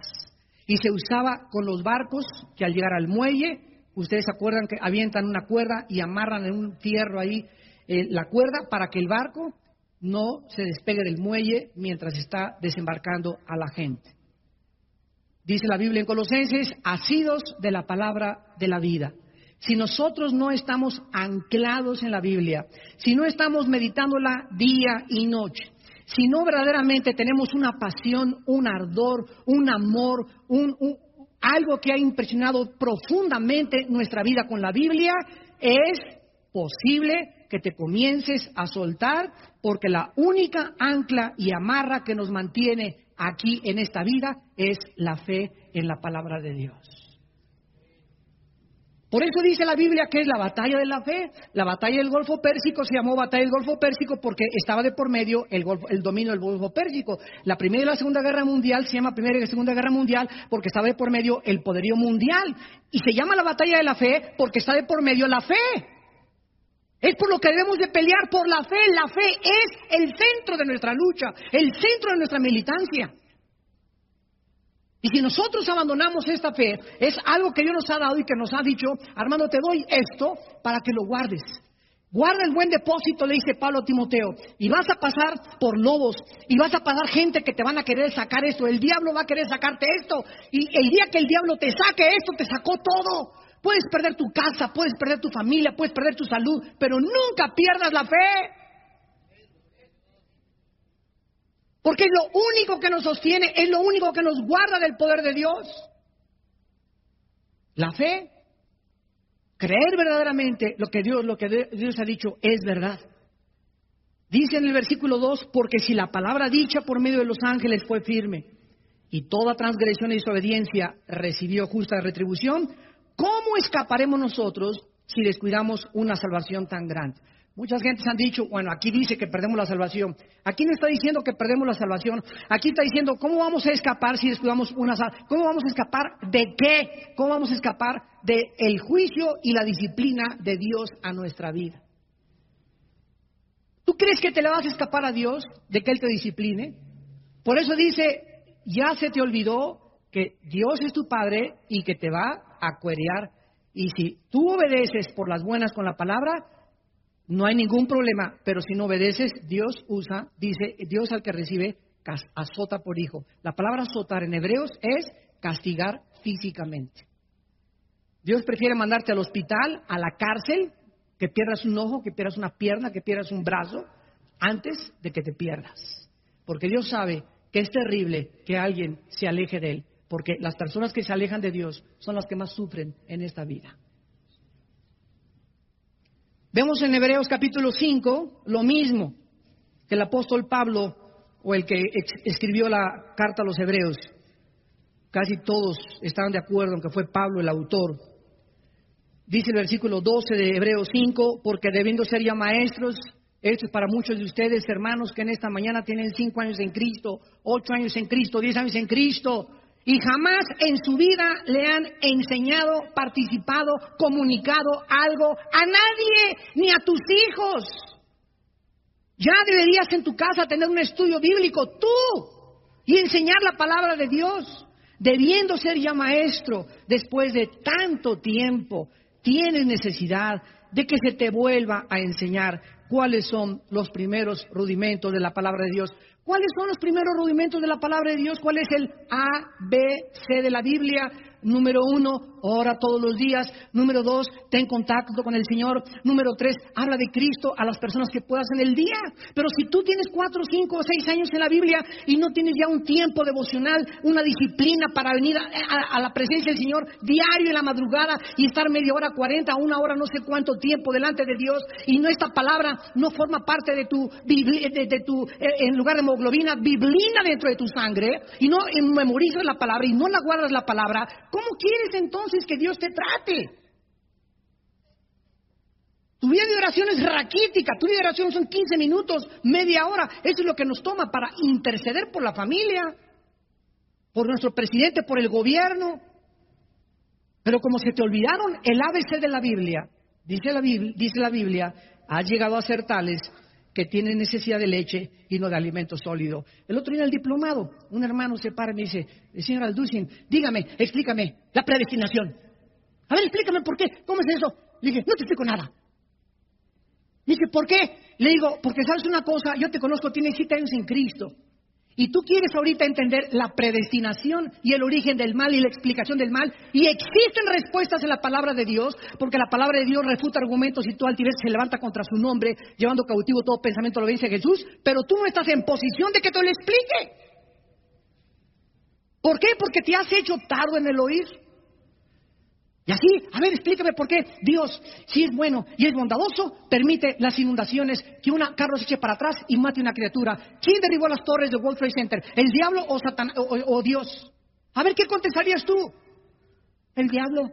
Y se usaba con los barcos que al llegar al muelle, ustedes se acuerdan que avientan una cuerda y amarran en un fierro ahí la cuerda para que el barco no se despegue del muelle mientras está desembarcando a la gente. Dice la Biblia en Colosenses, asidos de la palabra de la vida. Si nosotros no estamos anclados en la Biblia, si no estamos meditándola día y noche, si no verdaderamente tenemos una pasión, un ardor, un amor, algo que ha impresionado profundamente nuestra vida con la Biblia, es posible que te comiences a soltar, porque la única ancla y amarra que nos mantiene aquí en esta vida es la fe en la palabra de Dios. Por eso dice la Biblia que es la batalla de la fe. La batalla del Golfo Pérsico se llamó batalla del Golfo Pérsico porque estaba de por medio el dominio del Golfo Pérsico. La Primera y la Segunda Guerra Mundial se llama Primera y la Segunda Guerra Mundial porque estaba de por medio el poderío mundial. Y se llama la batalla de la fe porque está de por medio la fe. Es por lo que debemos de pelear, por la fe. La fe es el centro de nuestra lucha, el centro de nuestra militancia. Y si nosotros abandonamos esta fe, es algo que Dios nos ha dado y que nos ha dicho, Armando, te doy esto para que lo guardes. Guarda el buen depósito, le dice Pablo a Timoteo, y vas a pasar por lobos, y vas a pasar gente que te van a querer sacar esto, el diablo va a querer sacarte esto, y el día que el diablo te saque esto, te sacó todo. Puedes perder tu casa, puedes perder tu familia, puedes perder tu salud, pero nunca pierdas la fe. Porque es lo único que nos sostiene, es lo único que nos guarda del poder de Dios. La fe, creer verdaderamente lo que Dios ha dicho es verdad. Dice en el versículo 2, porque si la palabra dicha por medio de los ángeles fue firme, y toda transgresión y desobediencia recibió justa retribución, ¿cómo escaparemos nosotros si descuidamos una salvación tan grande? Muchas gentes han dicho, bueno, aquí dice que perdemos la salvación. Aquí no está diciendo que perdemos la salvación. Aquí está diciendo, ¿cómo vamos a escapar si descuidamos una salvación? ¿Cómo vamos a escapar de qué? ¿Cómo vamos a escapar del juicio y la disciplina de Dios a nuestra vida? ¿Tú crees que te le vas a escapar a Dios de que Él te discipline? Por eso dice, ya se te olvidó que Dios es tu Padre y que te va a cuerear. Y si tú obedeces por las buenas con la palabra, no hay ningún problema, pero si no obedeces, Dios dice, Dios al que recibe, azota por hijo. La palabra azotar en hebreos es castigar físicamente. Dios prefiere mandarte al hospital, a la cárcel, que pierdas un ojo, que pierdas una pierna, que pierdas un brazo, antes de que te pierdas. Porque Dios sabe que es terrible que alguien se aleje de Él, porque las personas que se alejan de Dios son las que más sufren en esta vida. Vemos en Hebreos capítulo 5 lo mismo que el apóstol Pablo, o el que escribió la carta a los Hebreos. Casi todos estaban de acuerdo en que fue Pablo el autor. Dice el versículo 12 de Hebreos 5, porque debiendo ser ya maestros, esto es para muchos de ustedes, hermanos, que en esta mañana tienen 5 años en Cristo, 8 años en Cristo, 10 años en Cristo, y jamás en su vida le han enseñado, participado, comunicado algo a nadie, ni a tus hijos. Ya deberías en tu casa tener un estudio bíblico tú y enseñar la palabra de Dios. Debiendo ser ya maestro, después de tanto tiempo, tienes necesidad de que se te vuelva a enseñar cuáles son los primeros rudimentos de la palabra de Dios. ¿Cuáles son los primeros rudimentos de la palabra de Dios? ¿Cuál es el A, B, C de la Biblia? Número 1, ora todos los días. Número 2, ten contacto con el Señor. Número 3, habla de Cristo a las personas que puedas en el día. Pero si tú tienes 4, 5 o 6 años en la Biblia y no tienes ya un tiempo devocional, una disciplina para venir a la presencia del Señor diario en la madrugada y estar media hora, 40, 1 hora, no sé cuánto tiempo delante de Dios, y no, esta palabra no forma parte de tu, en lugar de hemoglobina, biblina dentro de tu sangre, y no memorizas la palabra y no la guardas la palabra, ¿cómo quieres entonces que Dios te trate? Tu vida de oración es raquítica, tu vida de oración son 15 minutos, media hora. Eso es lo que nos toma para interceder por la familia, por nuestro presidente, por el gobierno. Pero como se te olvidaron el ABC de la Biblia, dice la Biblia, has llegado a ser tales que tienen necesidad de leche y no de alimento sólido. El otro día en el diplomado, un hermano se para y me dice, señor Alducin, dígame, explícame la predestinación. A ver, explícame por qué, ¿cómo es eso? Le dije, no te explico nada. Dice, ¿por qué? Le digo, porque sabes una cosa, yo te conozco, tienes 7 años en Cristo. Y tú quieres ahorita entender la predestinación y el origen del mal y la explicación del mal. Y existen respuestas en la palabra de Dios, porque la palabra de Dios refuta argumentos y toda altivez se levanta contra su nombre, llevando cautivo todo pensamiento a la obediencia de Jesús. Pero tú no estás en posición de que te lo explique. ¿Por qué? Porque te has hecho tardo en el oír. Y así, a ver, explícame por qué Dios, si es bueno y es bondadoso, permite las inundaciones, que un carro se eche para atrás y mate una criatura. ¿Quién derribó las torres de World Trade Center? ¿El diablo o Satán o Dios? A ver, ¿qué contestarías tú? El diablo.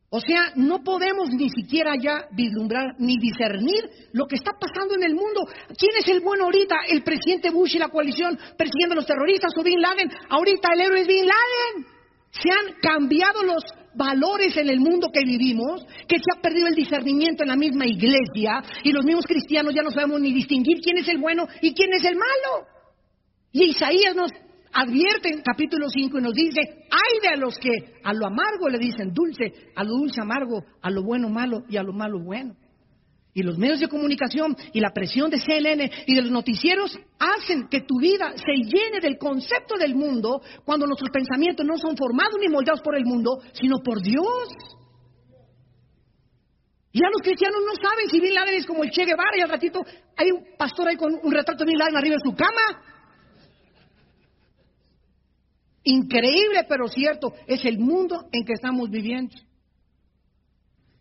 O sea, no podemos ni siquiera ya vislumbrar ni discernir lo que está pasando en el mundo. ¿Quién es el bueno ahorita? ¿El presidente Bush y la coalición persiguiendo a los terroristas o Bin Laden? Ahorita el héroe es Bin Laden. Se han cambiado los valores en el mundo que vivimos, que se ha perdido el discernimiento en la misma iglesia y los mismos cristianos ya no sabemos ni distinguir quién es el bueno y quién es el malo. Y Isaías nos advierte en capítulo 5 y nos dice, ay de a los que a lo amargo le dicen dulce, a lo dulce amargo, a lo bueno malo y a lo malo bueno. Y los medios de comunicación y la presión de CNN y de los noticieros hacen que tu vida se llene del concepto del mundo cuando nuestros pensamientos no son formados ni moldeados por el mundo, sino por Dios. Y ya los cristianos no saben si Bin Laden es como el Che Guevara y al ratito hay un pastor ahí con un retrato de Bin Laden arriba de su cama. Increíble, pero cierto, es el mundo en que estamos viviendo.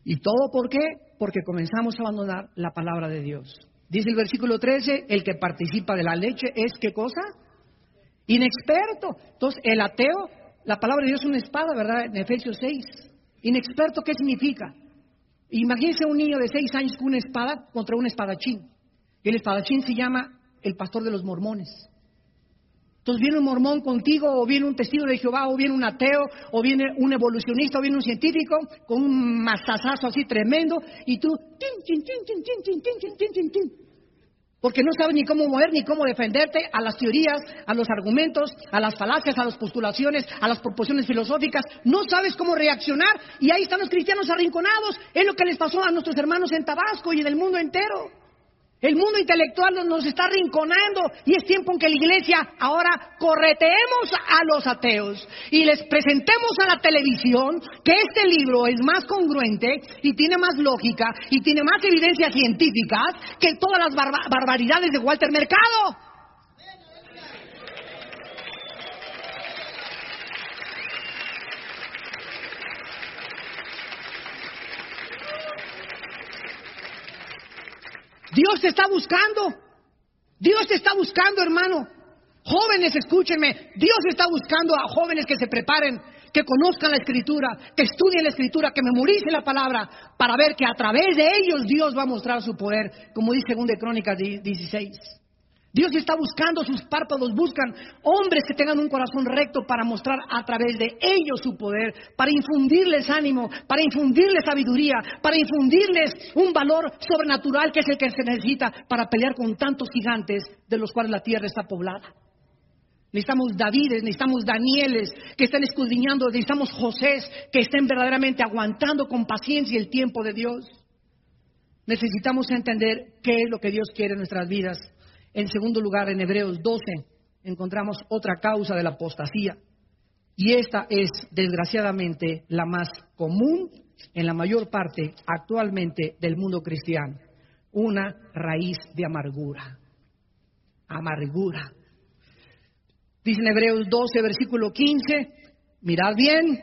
¿Y todo por qué? Porque comenzamos a abandonar la palabra de Dios. Dice el versículo 13, el que participa de la leche es, ¿qué cosa? Inexperto. Entonces, el ateo, la palabra de Dios es una espada, ¿verdad? En Efesios 6. Inexperto, ¿qué significa? Imagínense un niño de 6 años con una espada contra un espadachín. Y el espadachín se llama el pastor de los mormones. Entonces viene un mormón contigo, o viene un testigo de Jehová, o viene un ateo, o viene un evolucionista, o viene un científico con un mazazazo así tremendo, y tú, porque no sabes ni cómo mover, ni cómo defenderte a las teorías, a los argumentos, a las falacias, a las postulaciones, a las proposiciones filosóficas, no sabes cómo reaccionar, y ahí están los cristianos arrinconados. Es lo que les pasó a nuestros hermanos en Tabasco y en el mundo entero. El mundo intelectual nos está arrinconando y es tiempo en que la iglesia ahora correteemos a los ateos y les presentemos a la televisión que este libro es más congruente y tiene más lógica y tiene más evidencias científicas que todas las barbaridades de Walter Mercado. Dios te está buscando. Dios te está buscando, hermano. Jóvenes, escúchenme. Dios está buscando a jóvenes que se preparen, que conozcan la Escritura, que estudien la Escritura, que memoricen la palabra, para ver que a través de ellos Dios va a mostrar su poder, como dice 2 Crónicas 16. Dios está buscando, sus párpados buscan hombres que tengan un corazón recto para mostrar a través de ellos su poder, para infundirles ánimo, para infundirles sabiduría, para infundirles un valor sobrenatural que es el que se necesita para pelear con tantos gigantes de los cuales la tierra está poblada. Necesitamos Davides, necesitamos Danieles que estén escudriñando, necesitamos Josés que estén verdaderamente aguantando con paciencia el tiempo de Dios. Necesitamos entender qué es lo que Dios quiere en nuestras vidas. En segundo lugar, en Hebreos 12, encontramos otra causa de la apostasía. Y esta es, desgraciadamente, la más común en la mayor parte actualmente del mundo cristiano. Una raíz de amargura. Amargura. Dice en Hebreos 12, versículo 15, mirad bien.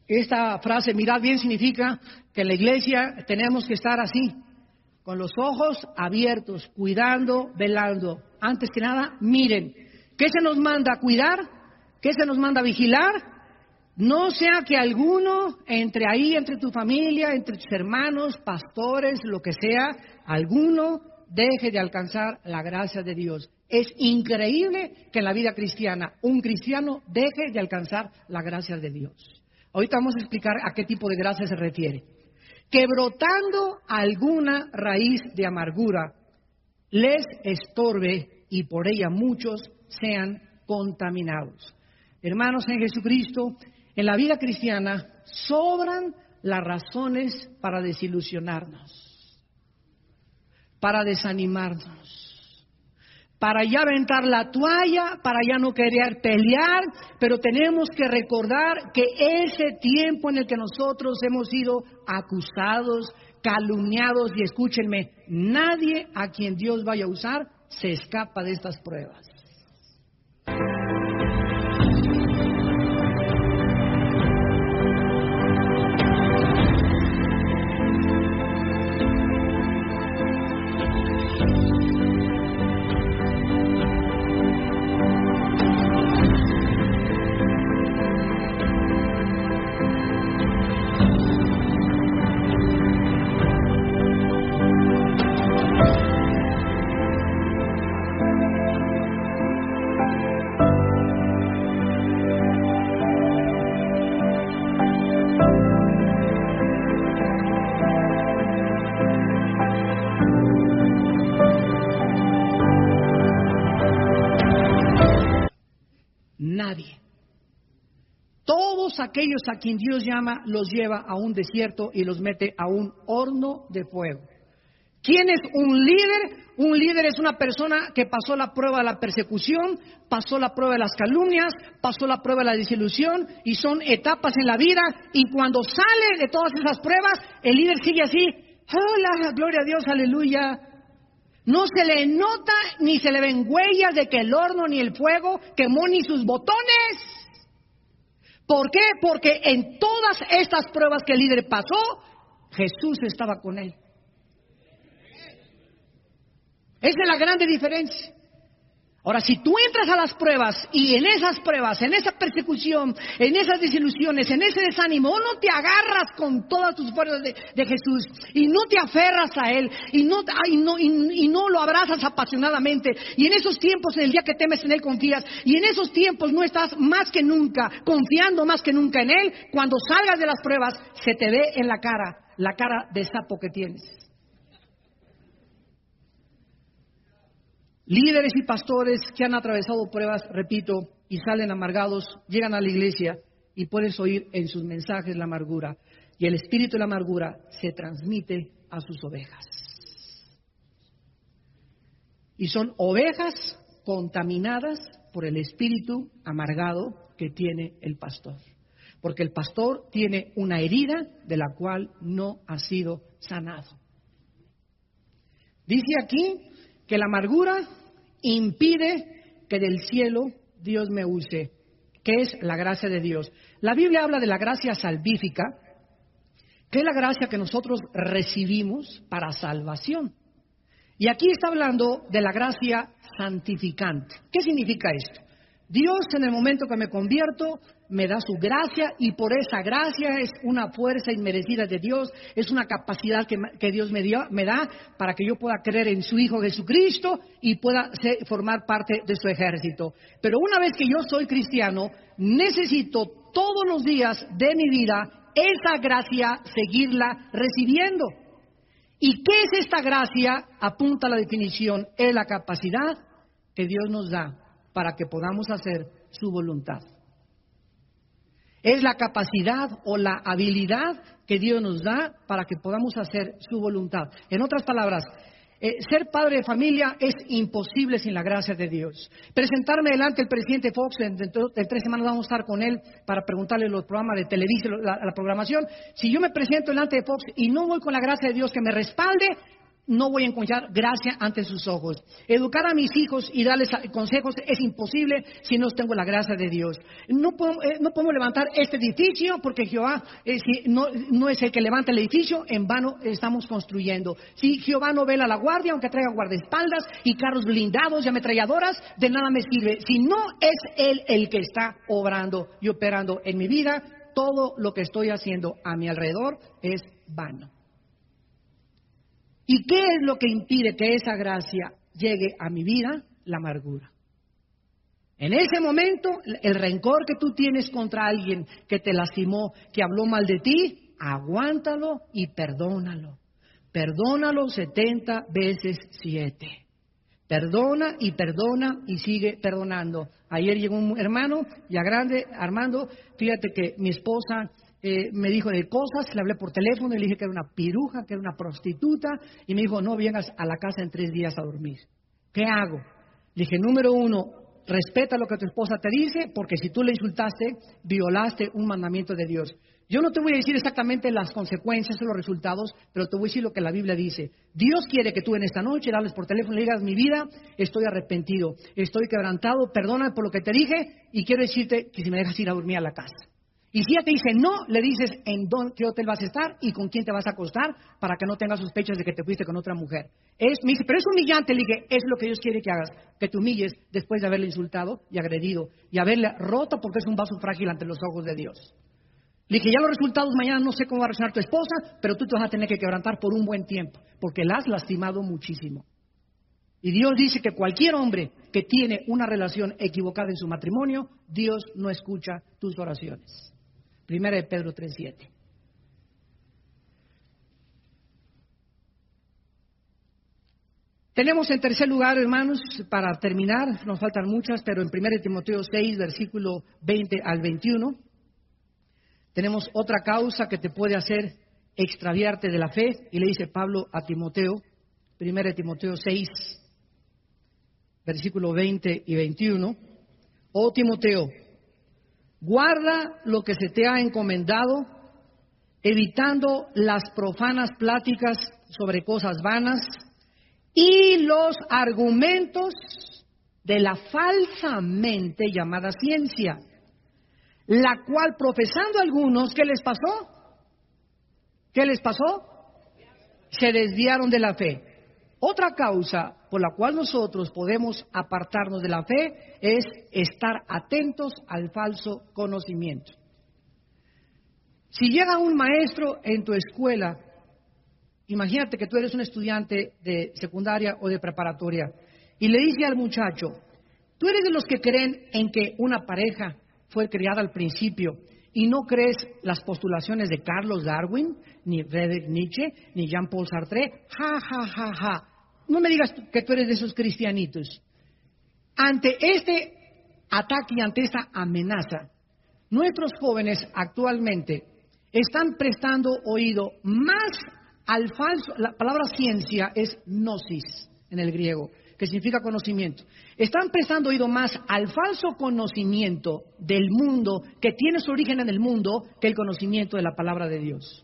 Esta frase, mirad bien, significa que en la iglesia tenemos que estar así, con los ojos abiertos, cuidando, velando. Antes que nada, miren, ¿qué se nos manda a cuidar? ¿Qué se nos manda a vigilar? No sea que alguno entre tu familia, entre tus hermanos, pastores, lo que sea, alguno deje de alcanzar la gracia de Dios. Es increíble que en la vida cristiana un cristiano deje de alcanzar la gracia de Dios. Ahorita vamos a explicar a qué tipo de gracia se refiere. Que brotando alguna raíz de amargura les estorbe y por ella muchos sean contaminados. Hermanos en Jesucristo, en la vida cristiana sobran las razones para desilusionarnos, para desanimarnos, para ya aventar la toalla, para ya no querer pelear, pero tenemos que recordar que ese tiempo en el que nosotros hemos sido acusados, calumniados, y escúchenme, nadie a quien Dios vaya a usar se escapa de estas pruebas. Nadie. Todos aquellos a quien Dios llama, los lleva a un desierto y los mete a un horno de fuego. ¿Quién es un líder? Un líder es una persona que pasó la prueba de la persecución, pasó la prueba de las calumnias, pasó la prueba de la desilusión, y son etapas en la vida, y cuando sale de todas esas pruebas, el líder sigue así: hola, gloria a Dios, aleluya. No se le nota ni se le ven huellas de que el horno ni el fuego quemó ni sus botones. ¿Por qué? Porque en todas estas pruebas que el líder pasó, Jesús estaba con él. Esa es la grande diferencia. Ahora, si tú entras a las pruebas y en esas pruebas, en esa persecución, en esas desilusiones, en ese desánimo, no te agarras con todas tus fuerzas de Jesús y no te aferras a Él y no lo abrazas apasionadamente, y en esos tiempos, en el día que temes en Él, confías, y en esos tiempos no estás más que nunca, confiando más que nunca en Él, cuando salgas de las pruebas se te ve en la cara de sapo que tienes. Líderes y pastores que han atravesado pruebas, repito, y salen amargados, llegan a la iglesia y puedes oír en sus mensajes la amargura. Y el espíritu de la amargura se transmite a sus ovejas. Y son ovejas contaminadas por el espíritu amargado que tiene el pastor. Porque el pastor tiene una herida de la cual no ha sido sanado. Dice aquí que la amargura impide que del cielo Dios me use, que es la gracia de Dios. La Biblia habla de la gracia salvífica, que es la gracia que nosotros recibimos para salvación. Y aquí está hablando de la gracia santificante. ¿Qué significa esto? Dios, en el momento que me convierto, me da su gracia, y por esa gracia es una fuerza inmerecida de Dios, es una capacidad que Dios me da para que yo pueda creer en su Hijo Jesucristo y pueda formar parte de su ejército. Pero una vez que yo soy cristiano, necesito todos los días de mi vida esa gracia seguirla recibiendo. ¿Y qué es esta gracia? Apunta a la definición: es la capacidad que Dios nos da para que podamos hacer su voluntad. Es la capacidad o la habilidad que Dios nos da para que podamos hacer su voluntad. En otras palabras, Ser padre de familia es imposible sin la gracia de Dios. Presentarme delante del presidente Fox, dentro de 3 semanas vamos a estar con él para preguntarle los programas de televisión, la programación. Si yo me presento delante de Fox y no voy con la gracia de Dios que me respalde, no voy a encontrar gracia ante sus ojos. Educar a mis hijos y darles consejos es imposible si no tengo la gracia de Dios. No podemos levantar este edificio porque Jehová si no es el que levanta el edificio, en vano estamos construyendo. Si Jehová no vela la guardia, aunque traiga guardaespaldas y carros blindados y ametralladoras, de nada me sirve. Si no es Él el que está obrando y operando en mi vida, todo lo que estoy haciendo a mi alrededor es vano. ¿Y qué es lo que impide que esa gracia llegue a mi vida? La amargura. En ese momento, el rencor que tú tienes contra alguien que te lastimó, que habló mal de ti, aguántalo y perdónalo. Perdónalo 70 veces 7. Perdona y sigue perdonando. Ayer llegó un hermano, ya grande, Armando, fíjate que mi esposa me dijo de cosas, le hablé por teléfono y le dije que era una piruja, que era una prostituta, y me dijo, no vengas a la casa en 3 días a dormir. ¿Qué hago? Le dije, número 1, respeta lo que tu esposa te dice, porque si tú le insultaste, violaste un mandamiento de Dios. Yo no te voy a decir exactamente las consecuencias o los resultados, pero te voy a decir lo que la Biblia dice. Dios quiere que tú en esta noche le hables por teléfono y le digas, mi vida, estoy arrepentido, estoy quebrantado, perdona por lo que te dije, y quiero decirte que si me dejas ir a dormir a la casa. Y si ella te dice no, le dices en qué hotel vas a estar y con quién te vas a acostar para que no tengas sospechas de que te fuiste con otra mujer. Me dice, pero es humillante. Le dije, es lo que Dios quiere que hagas, que te humilles después de haberle insultado y agredido y haberle roto porque es un vaso frágil ante los ojos de Dios. Le dije, ya los resultados mañana no sé cómo va a reaccionar tu esposa, pero tú te vas a tener que quebrantar por un buen tiempo porque la has lastimado muchísimo. Y Dios dice que cualquier hombre que tiene una relación equivocada en su matrimonio, Dios no escucha tus oraciones. 1 Pedro 3:7. Tenemos en tercer lugar, hermanos, para terminar, nos faltan muchas, pero en 1 Timoteo 6, versículo 20 al 21, tenemos otra causa que te puede hacer extraviarte de la fe, y le dice Pablo a Timoteo, 1 Timoteo 6, versículo 20 y 21, oh Timoteo, guarda lo que se te ha encomendado, evitando las profanas pláticas sobre cosas vanas y los argumentos de la falsamente llamada ciencia, la cual profesando algunos, ¿qué les pasó? ¿Qué les pasó? Se desviaron de la fe. Otra causa por la cual nosotros podemos apartarnos de la fe es estar atentos al falso conocimiento. Si llega un maestro en tu escuela, imagínate que tú eres un estudiante de secundaria o de preparatoria, y le dice al muchacho, tú eres de los que creen en que una pareja fue creada al principio y no crees las postulaciones de Carlos Darwin, ni Friedrich Nietzsche, ni Jean-Paul Sartre, ja, ja, ja, ja. No me digas que tú eres de esos cristianitos. Ante este ataque y ante esta amenaza, nuestros jóvenes actualmente están prestando oído más al falso. La palabra ciencia es gnosis en el griego, que significa conocimiento. Están prestando oído más al falso conocimiento del mundo, que tiene su origen en el mundo, que el conocimiento de la palabra de Dios.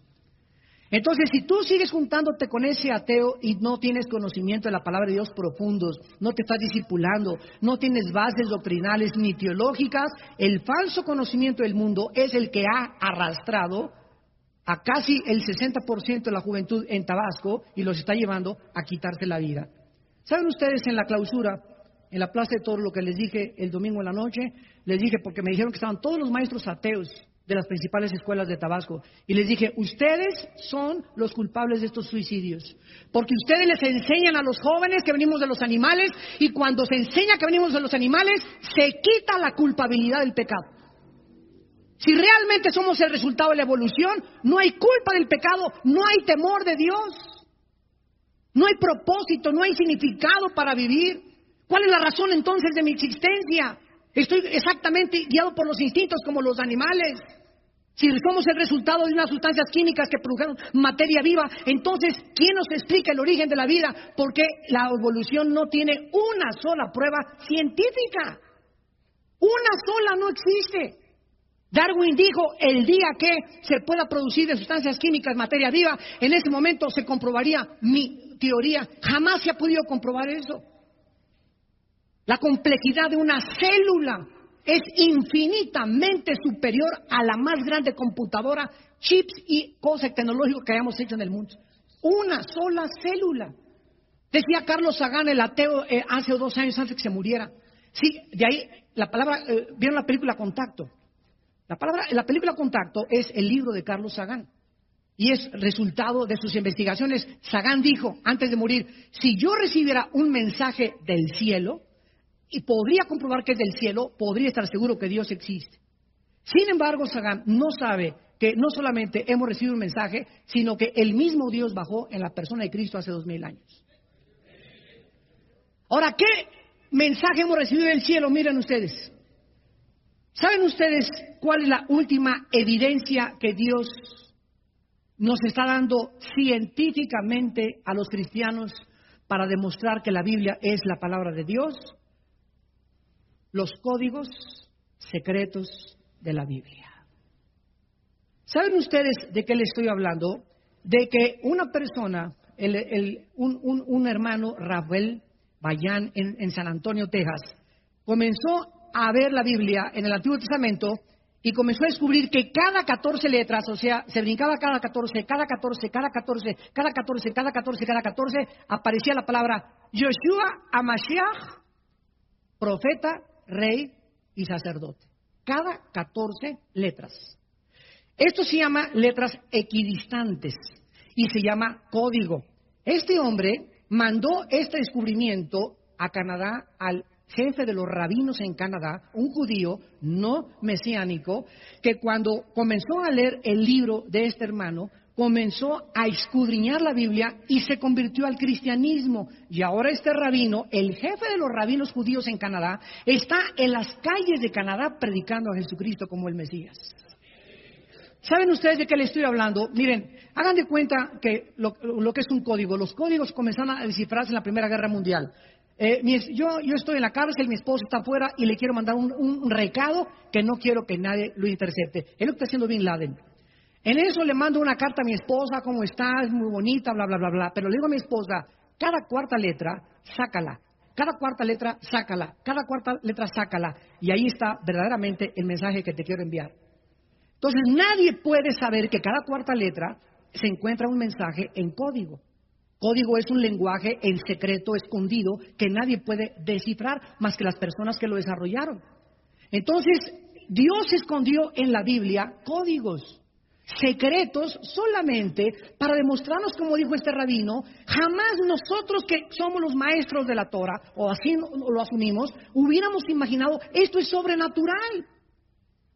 Entonces, si tú sigues juntándote con ese ateo y no tienes conocimiento de la palabra de Dios profundos, no te estás discipulando, no tienes bases doctrinales ni teológicas, el falso conocimiento del mundo es el que ha arrastrado a casi el 60% de la juventud en Tabasco y los está llevando a quitarse la vida. ¿Saben ustedes en la clausura, en la Plaza de Toros, lo que les dije el domingo en la noche? Les dije porque me dijeron que estaban todos los maestros ateos de las principales escuelas de Tabasco. Y les dije, ustedes son los culpables de estos suicidios. Porque ustedes les enseñan a los jóvenes que venimos de los animales, y cuando se enseña que venimos de los animales, se quita la culpabilidad del pecado. Si realmente somos el resultado de la evolución, no hay culpa del pecado, no hay temor de Dios. No hay propósito, no hay significado para vivir. ¿Cuál es la razón entonces de mi existencia? Estoy exactamente guiado por los instintos como los animales. Si somos el resultado de unas sustancias químicas que produjeron materia viva, entonces, ¿quién nos explica el origen de la vida? Porque la evolución no tiene una sola prueba científica. Una sola no existe. Darwin dijo, el día que se pueda producir de sustancias químicas materia viva, en ese momento se comprobaría mi teoría. Jamás se ha podido comprobar eso. La complejidad de una célula es infinitamente superior a la más grande computadora, chips y cosas tecnológicas que hayamos hecho en el mundo. Una sola célula. Decía Carlos Sagan, el ateo, hace 2 años antes que se muriera. Sí, de ahí la palabra, ¿vieron la película Contacto? La película Contacto es el libro de Carlos Sagan. Y es resultado de sus investigaciones. Sagan dijo, antes de morir, si yo recibiera un mensaje del cielo, y podría comprobar que es del cielo, podría estar seguro que Dios existe. Sin embargo, Sagan no sabe que no solamente hemos recibido un mensaje, sino que el mismo Dios bajó en la persona de Cristo hace 2000 años. Ahora, ¿qué mensaje hemos recibido del cielo? Miren ustedes. ¿Saben ustedes cuál es la última evidencia que Dios nos está dando científicamente a los cristianos para demostrar que la Biblia es la palabra de Dios? Los códigos secretos de la Biblia. ¿Saben ustedes de qué les estoy hablando? De que una persona, un hermano, Rafael Bayán, en San Antonio, Texas, comenzó a ver la Biblia en el Antiguo Testamento y comenzó a descubrir que cada 14 letras, o sea, se brincaba cada 14, aparecía la palabra Yoshua HaMashiach, profeta, rey y sacerdote. Cada 14 letras. Esto se llama letras equidistantes y se llama código. Este hombre mandó este descubrimiento a Canadá al jefe de los rabinos en Canadá, un judío no mesiánico, que cuando comenzó a leer el libro de este hermano, comenzó a escudriñar la Biblia y se convirtió al cristianismo. Y ahora este rabino, el jefe de los rabinos judíos en Canadá, está en las calles de Canadá predicando a Jesucristo como el Mesías. ¿Saben ustedes de qué les estoy hablando? Miren, hagan de cuenta que lo que es un código. Los códigos comenzaron a descifrarse en la Primera Guerra Mundial. Yo estoy en la cárcel, mi esposo está afuera y le quiero mandar un recado que no quiero que nadie lo intercepte. Es lo que está haciendo Bin Laden. En eso le mando una carta a mi esposa, ¿cómo está? Es muy bonita, bla, bla, bla, bla. Pero le digo a mi esposa, cada cuarta letra, sácala. Cada cuarta letra, sácala. Cada cuarta letra, sácala. Y ahí está verdaderamente el mensaje que te quiero enviar. Entonces, nadie puede saber que cada cuarta letra se encuentra un mensaje en código. Código es un lenguaje en secreto, escondido, que nadie puede descifrar más que las personas que lo desarrollaron. Entonces, Dios escondió en la Biblia códigos secretos solamente para demostrarnos, como dijo este rabino, jamás nosotros que somos los maestros de la Torah, o así lo asumimos, hubiéramos imaginado esto es sobrenatural.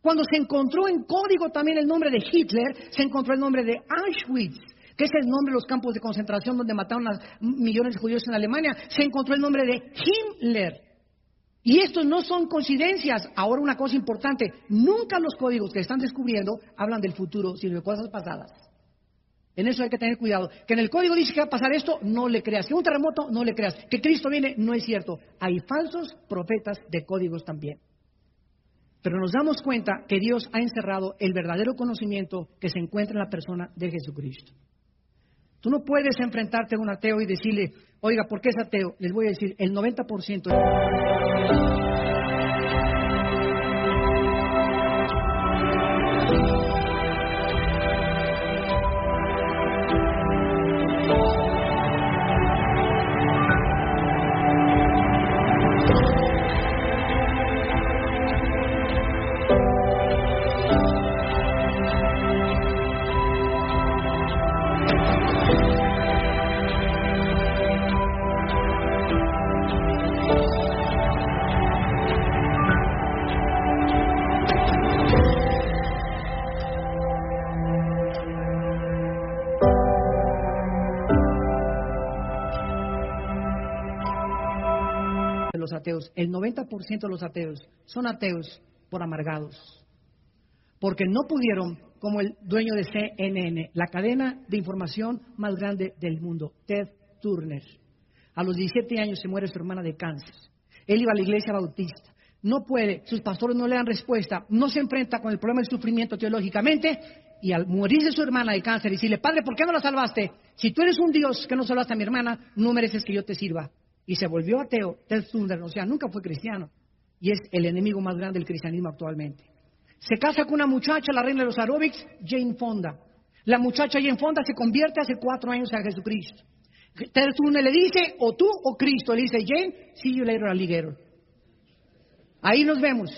Cuando se encontró en código también el nombre de Hitler, se encontró el nombre de Auschwitz, que es el nombre de los campos de concentración donde mataron a millones de judíos en Alemania, se encontró el nombre de Himmler. Y estos no son coincidencias. Ahora una cosa importante, nunca los códigos que están descubriendo hablan del futuro, sino de cosas pasadas. En eso hay que tener cuidado. Que en el código dice que va a pasar esto, no le creas. Que un terremoto, no le creas. Que Cristo viene, no es cierto. Hay falsos profetas de códigos también. Pero nos damos cuenta que Dios ha encerrado el verdadero conocimiento que se encuentra en la persona de Jesucristo. Tú no puedes enfrentarte a un ateo y decirle, oiga, ¿por qué es ateo? Les voy a decir, el 90% los ateos, el 90% de los ateos son ateos por amargados, porque no pudieron como el dueño de CNN, la cadena de información más grande del mundo, Ted Turner. A los 17 años se muere su hermana de cáncer. Él iba a la iglesia bautista. No puede, sus pastores no le dan respuesta, no se enfrenta con el problema del sufrimiento teológicamente, y al morirse su hermana de cáncer, decirle: Padre, ¿por qué no la salvaste? Si tú eres un Dios que no salvaste a mi hermana, no mereces que yo te sirva. Y se volvió ateo, Ted Turner, o sea, nunca fue cristiano, y es el enemigo más grande del cristianismo actualmente. Se casa con una muchacha, la reina de los aeróbics, Jane Fonda. La muchacha Jane Fonda se convierte hace 4 años a Jesucristo. Ted Turner le dice: o tú o Cristo. Le dice: Jane, see you later, alligator. Ahí nos vemos.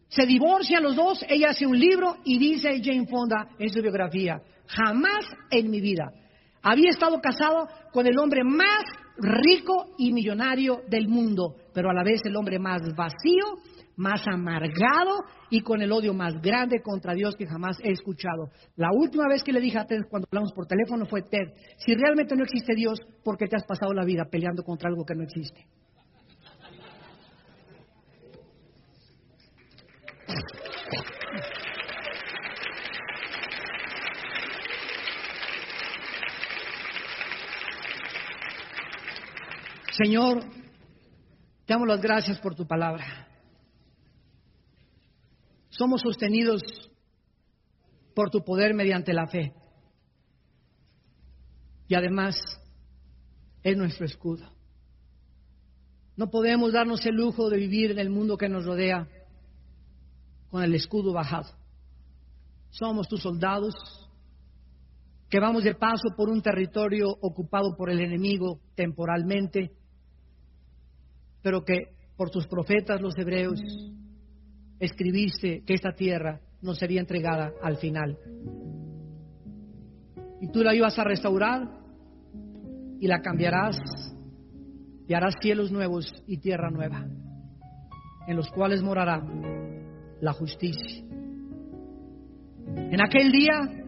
Se divorcian los dos, ella hace un libro y dice Jane Fonda en su biografía: jamás en mi vida había estado casado con el hombre más rico y millonario del mundo, pero a la vez el hombre más vacío, más amargado y con el odio más grande contra Dios que jamás he escuchado. La última vez que le dije a Ted cuando hablamos por teléfono fue: Ted, si realmente no existe Dios, ¿por qué te has pasado la vida peleando contra algo que no existe? Señor, te damos las gracias por tu palabra. Somos sostenidos por tu poder mediante la fe. Y además, es nuestro escudo. No podemos darnos el lujo de vivir en el mundo que nos rodea con el escudo bajado. Somos tus soldados que vamos de paso por un territorio ocupado por el enemigo temporalmente, pero que por tus profetas los hebreos escribiste que esta tierra nos sería entregada al final. Y tú la ibas a restaurar y la cambiarás y harás cielos nuevos y tierra nueva, en los cuales morará la justicia. En aquel día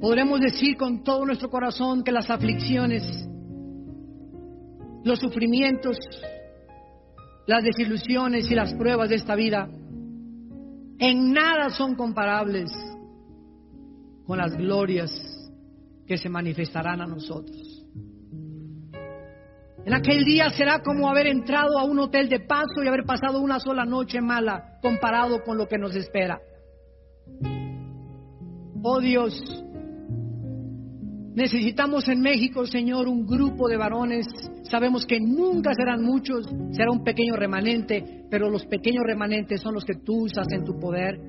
podremos decir con todo nuestro corazón que las aflicciones, los sufrimientos, las desilusiones y las pruebas de esta vida en nada son comparables con las glorias que se manifestarán a nosotros. En aquel día será como haber entrado a un hotel de paso y haber pasado una sola noche mala comparado con lo que nos espera. Oh Dios, necesitamos en México, Señor, un grupo de varones. Sabemos que nunca serán muchos, será un pequeño remanente, pero los pequeños remanentes son los que tú usas en tu poder.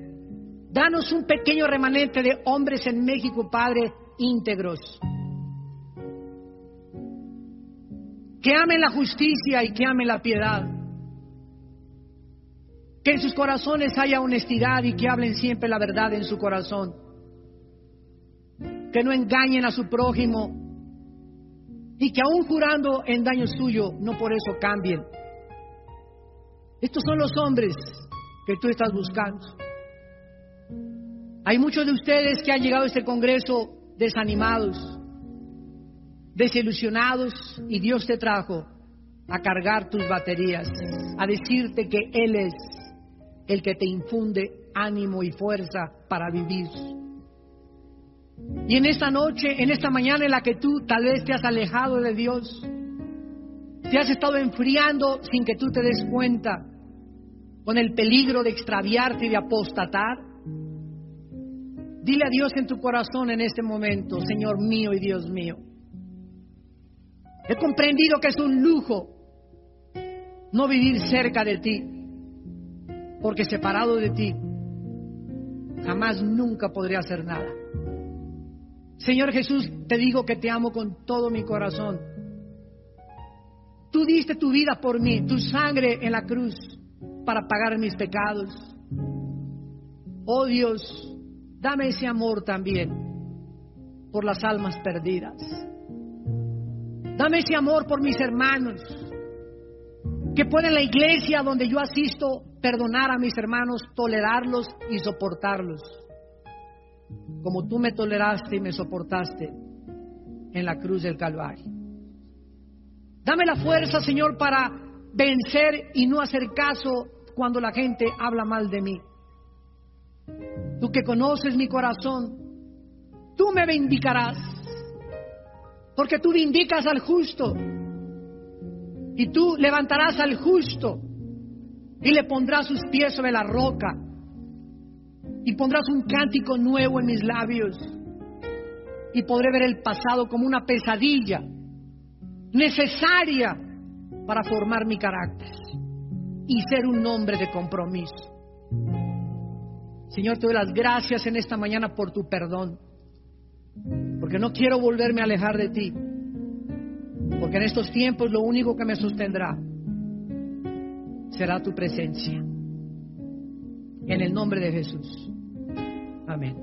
Danos un pequeño remanente de hombres en México, Padre, íntegros, que amen la justicia y que amen la piedad, que en sus corazones haya honestidad y que hablen siempre la verdad en su corazón, que no engañen a su prójimo y que aún jurando en daño suyo, no por eso cambien. Estos son los hombres que tú estás buscando. Hay muchos de ustedes que han llegado a este congreso desanimados, desilusionados, y Dios te trajo a cargar tus baterías, a decirte que Él es el que te infunde ánimo y fuerza para vivir. Y en esta noche, en esta mañana en la que tú tal vez te has alejado de Dios, te has estado enfriando sin que tú te des cuenta, con el peligro de extraviarte y de apostatar, dile a Dios en tu corazón en este momento: Señor mío y Dios mío, he comprendido que es un lujo no vivir cerca de ti, porque separado de ti jamás nunca podré hacer nada. Señor Jesús, te digo que te amo con todo mi corazón. Tú diste tu vida por mí, tu sangre en la cruz para pagar mis pecados. Oh Dios, dame ese amor también por las almas perdidas. Dame ese amor por mis hermanos, que pueda en la iglesia donde yo asisto perdonar a mis hermanos, tolerarlos y soportarlos, como tú me toleraste y me soportaste en la cruz del Calvario. Dame la fuerza, Señor, para vencer y no hacer caso cuando la gente habla mal de mí. Tú que conoces mi corazón, tú me vindicarás, porque tú vindicas al justo, y tú levantarás al justo y le pondrás sus pies sobre la roca, y pondrás un cántico nuevo en mis labios, y podré ver el pasado como una pesadilla necesaria para formar mi carácter y ser un hombre de compromiso. Señor, te doy las gracias en esta mañana por tu perdón, porque no quiero volverme a alejar de ti, porque en estos tiempos lo único que me sostendrá será tu presencia. En el nombre de Jesús. Amén.